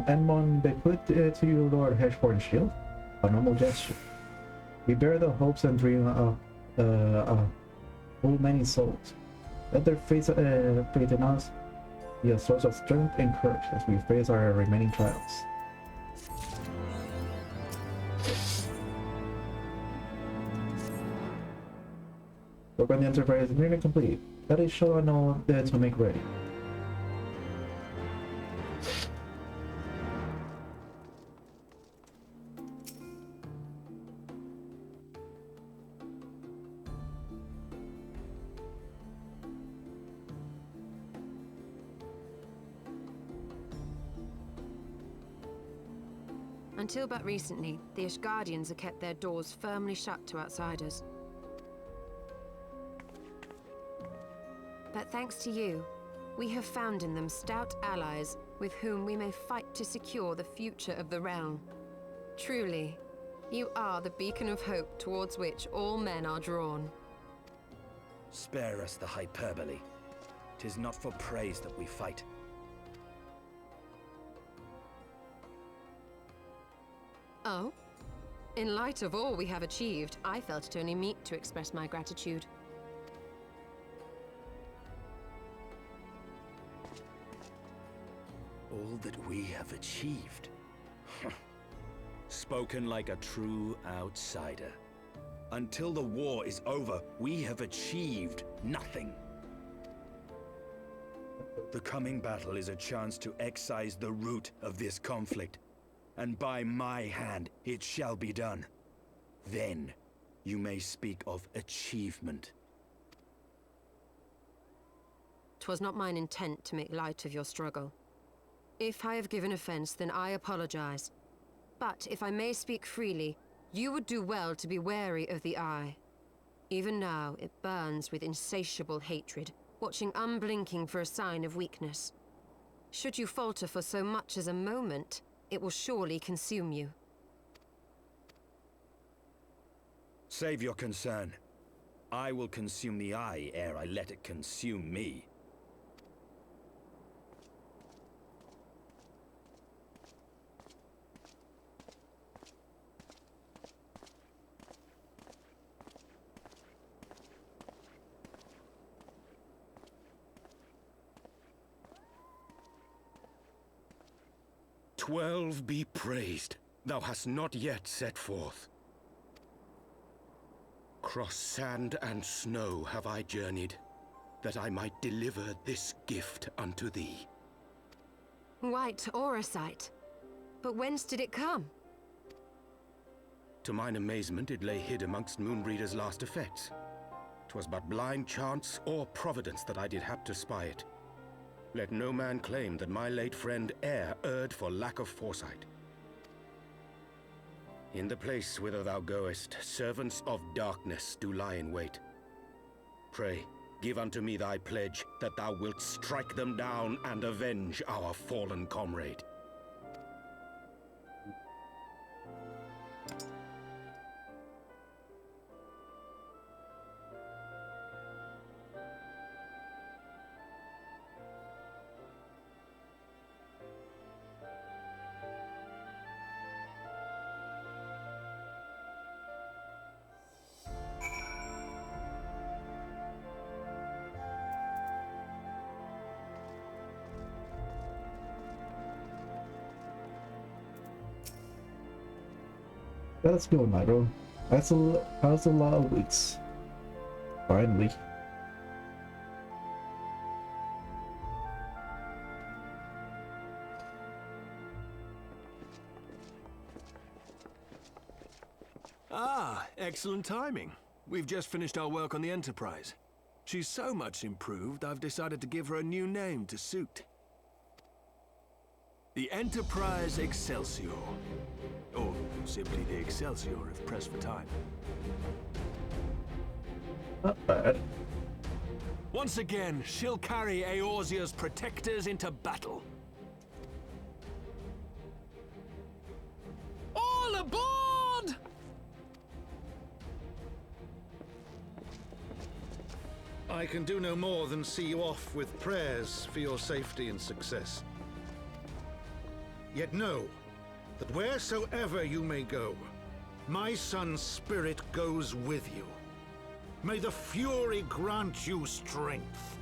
And one bequeathed to you, Lord Hedgeborn Shield, a noble gesture. We bear the hopes and dreams of full many souls. Let their faith in us be a source of strength and courage as we face our remaining trials. Work on the Enterprise is nearly complete. That is sure I know to make ready. Until but recently, the Ishgardians have kept their doors firmly shut to outsiders. But thanks to you, we have found in them stout allies with whom we may fight to secure the future of the realm. Truly, you are the beacon of hope towards which all men are drawn. Spare us the hyperbole. 'Tis not for praise that we fight. Oh? In light of all we have achieved, I felt it only meet to express my gratitude. All that we have achieved? Spoken like a true outsider. Until the war is over, we have achieved nothing. The coming battle is a chance to excise the root of this conflict. And by my hand it shall be done. Then you may speak of achievement. 'Twas not mine intent to make light of your struggle. If I have given offense, then I apologize. But if I may speak freely, you would do well to be wary of the Eye. Even now, it burns with insatiable hatred, watching unblinking for a sign of weakness. Should you falter for so much as a moment, it will surely consume you. Save your concern. I will consume the Eye ere I let it consume me. 12 be praised. Thou hast not yet set forth. Cross sand and snow have I journeyed, that I might deliver this gift unto thee. White Auracite. But whence did it come? To mine amazement, it lay hid amongst Moonbreeder's last effects. 'Twas but blind chance or providence that I did hap to spy it. Let no man claim that my late friend e'er erred for lack of foresight. In the place whither thou goest, servants of darkness do lie in wait. Pray, give unto me thy pledge that thou wilt strike them down and avenge our fallen comrade. Let's go, Nightrow. That's a lot of weeks. Finally. Ah, excellent timing. We've just finished our work on the Enterprise. She's so much improved, I've decided to give her a new name to suit. The Enterprise Excelsior. Or simply the Excelsior if pressed for time. Not bad. Once again, she'll carry Eorzea's protectors into battle. All aboard! I can do no more than see you off with prayers for your safety and success. Yet know that wheresoever you may go, my son's spirit goes with you. May the Fury grant you strength.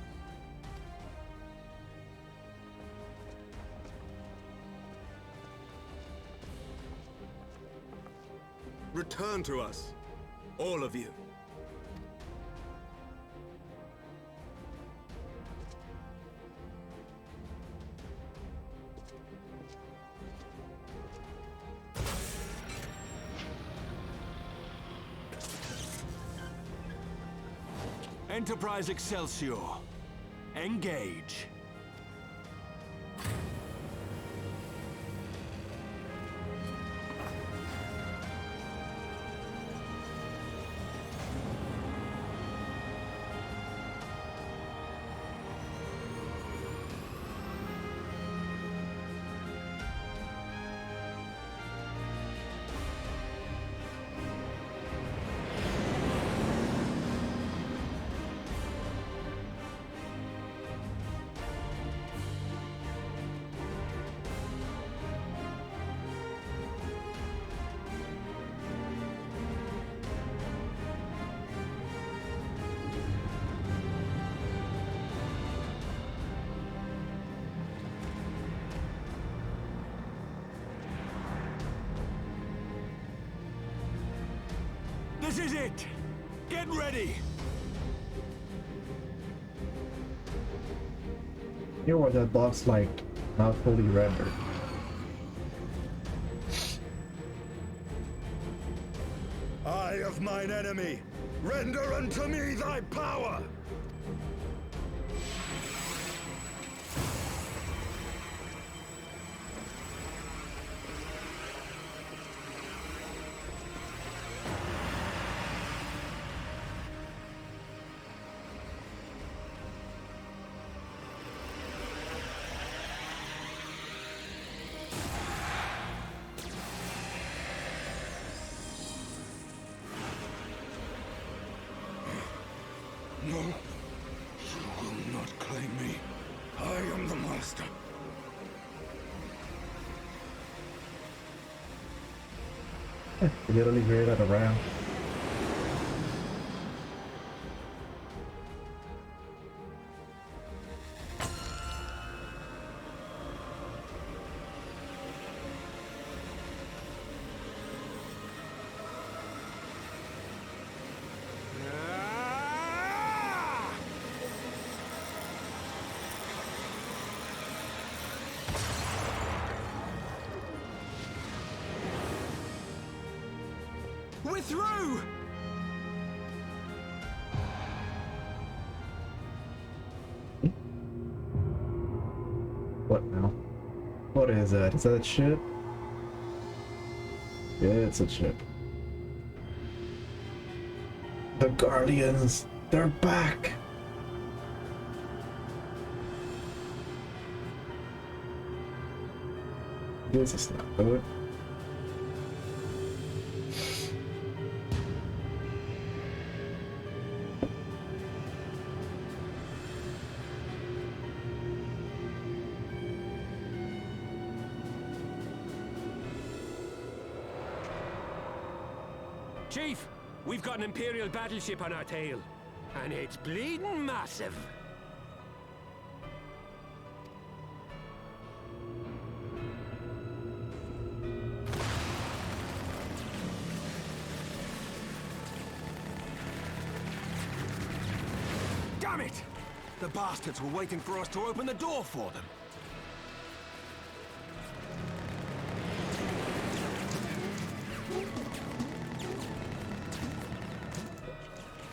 Return to us, all of you. Enterprise Excelsior. Engage. This is it! Get ready! Here where that box like not fully rendered. Eye of mine enemy, render unto me thy power! No, you will not claim me. I am the master. Literally great at a round. We're through! What now? What is that? Is that a ship? Yeah, it's a ship. The Guardians! They're back! This is not good. Chief, we've got an Imperial battleship on our tail. And it's bleeding massive. Damn it! The bastards were waiting for us to open the door for them.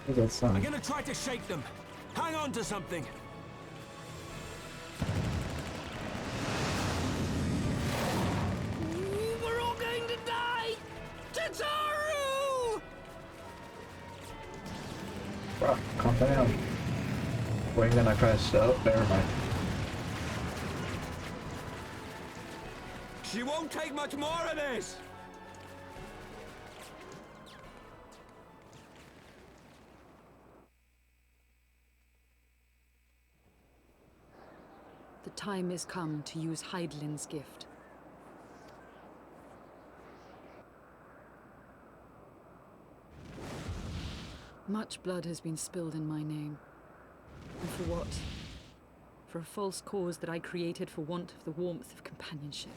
What's that sound? I'm gonna try to shake them. Hang on to something. We're all going to die! Tataru! Bro, calm down. Wait, then I crashed. Oh, never mind. She won't take much more of this! The time is come to use Hydaelyn's gift. Much blood has been spilled in my name. And for what? For a false cause that I created for want of the warmth of companionship.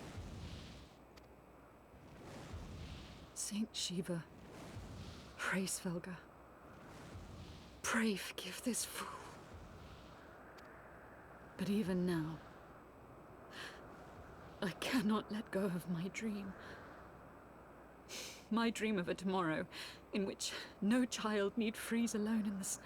Saint Shiva, pray Svelga. Pray forgive this fool. But even now, I cannot let go of my dream. My dream of a tomorrow in which no child need freeze alone in the snow.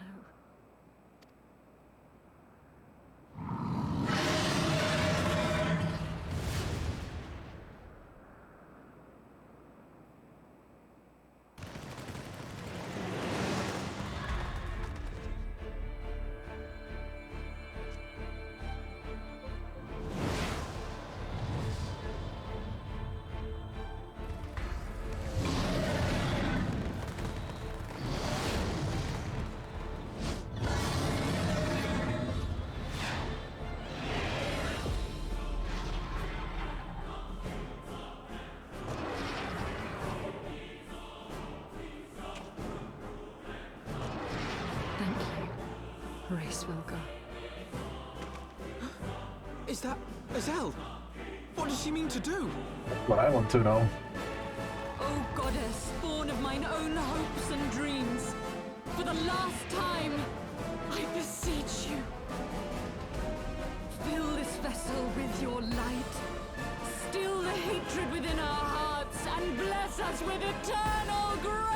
Svelga. Is that Azelle? What does she mean to do? That's what I want to know. O goddess, born of mine own hopes and dreams, for the last time, I beseech you, fill this vessel with your light, still the hatred within our hearts, and bless us with eternal grace!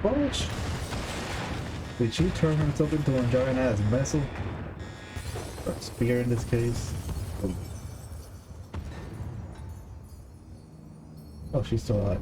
Bulge? Did she turn herself into a giant ass vessel? Or spear in this case? Oh, she's still alive.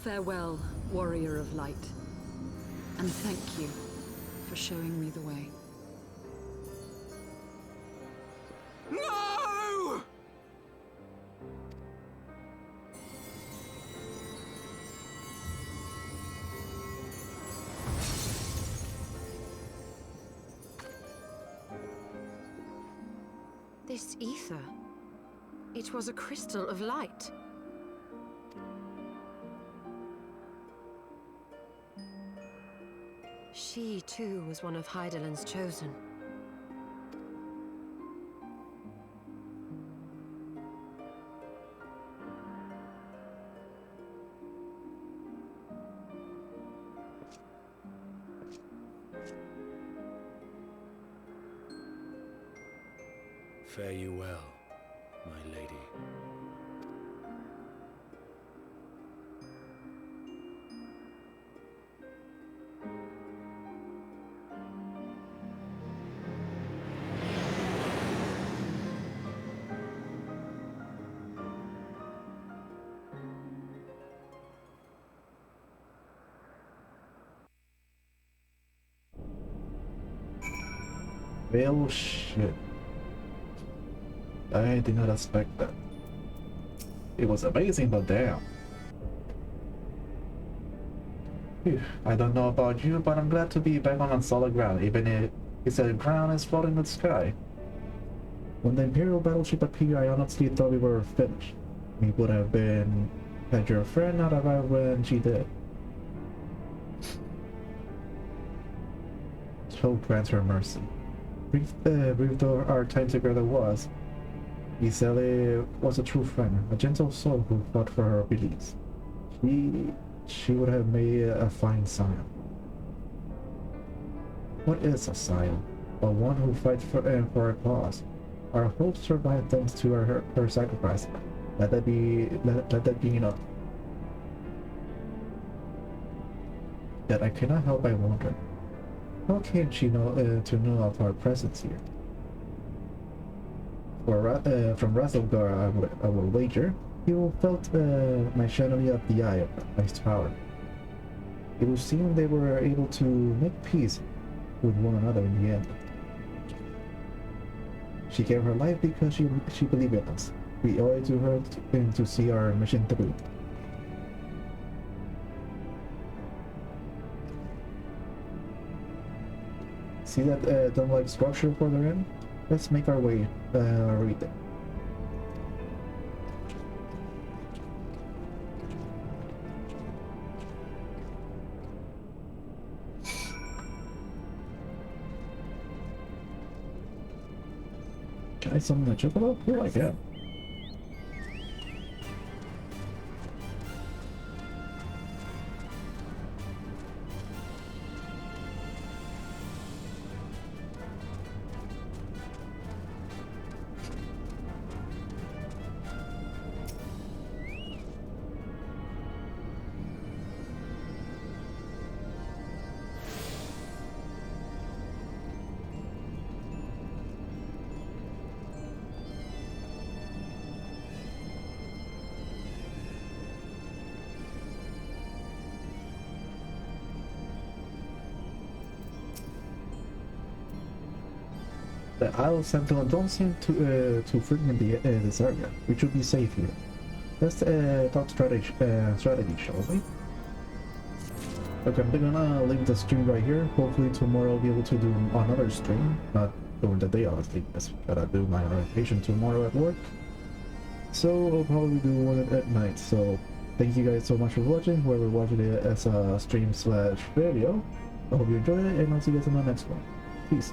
Farewell, warrior of light, and thank you for showing me the way. No! This ether. It was a crystal of light. She, too, was one of Hydaelyn's chosen. Fare you well, my lady. Well, shit. I did not expect that. It was amazing, but damn. Phew, I don't know about you, but I'm glad to be back on solid ground, even if the ground is floating in the sky. When the Imperial battleship appeared, I honestly thought we were finished. We would have been had your friend not arrived when she did. So grant her mercy. Brief though our time together was, Iselle was a true friend, a gentle soul who fought for her beliefs. She would have made a fine scion. What is a scion? But one who fights for a cause. Our hopes survive thanks to her sacrifice. Let that be enough. Yet I cannot help but wonder. How came she to know of our presence here? From Razelgar, I will wager, you felt my chandelier of the eye of my tower. It would seem they were able to make peace with one another in the end. She gave her life because she believed in us. We owe it to her to see our mission through. See that dome-like structure further in? Let's make our way right there. Can I summon a chocobo? Oh, I can. The Isle of Sentinel don't seem too frequent in this area. We should be safe here. Let's talk strategy, shall we? Okay, I'm gonna leave the stream right here. Hopefully tomorrow I'll be able to do another stream. Not during the day, obviously. I gotta do my orientation tomorrow at work. So I'll probably do one at night. So thank you guys so much for watching. Whoever watching it as a stream/video. I hope you enjoyed it, and I'll see you guys in the next one. Peace.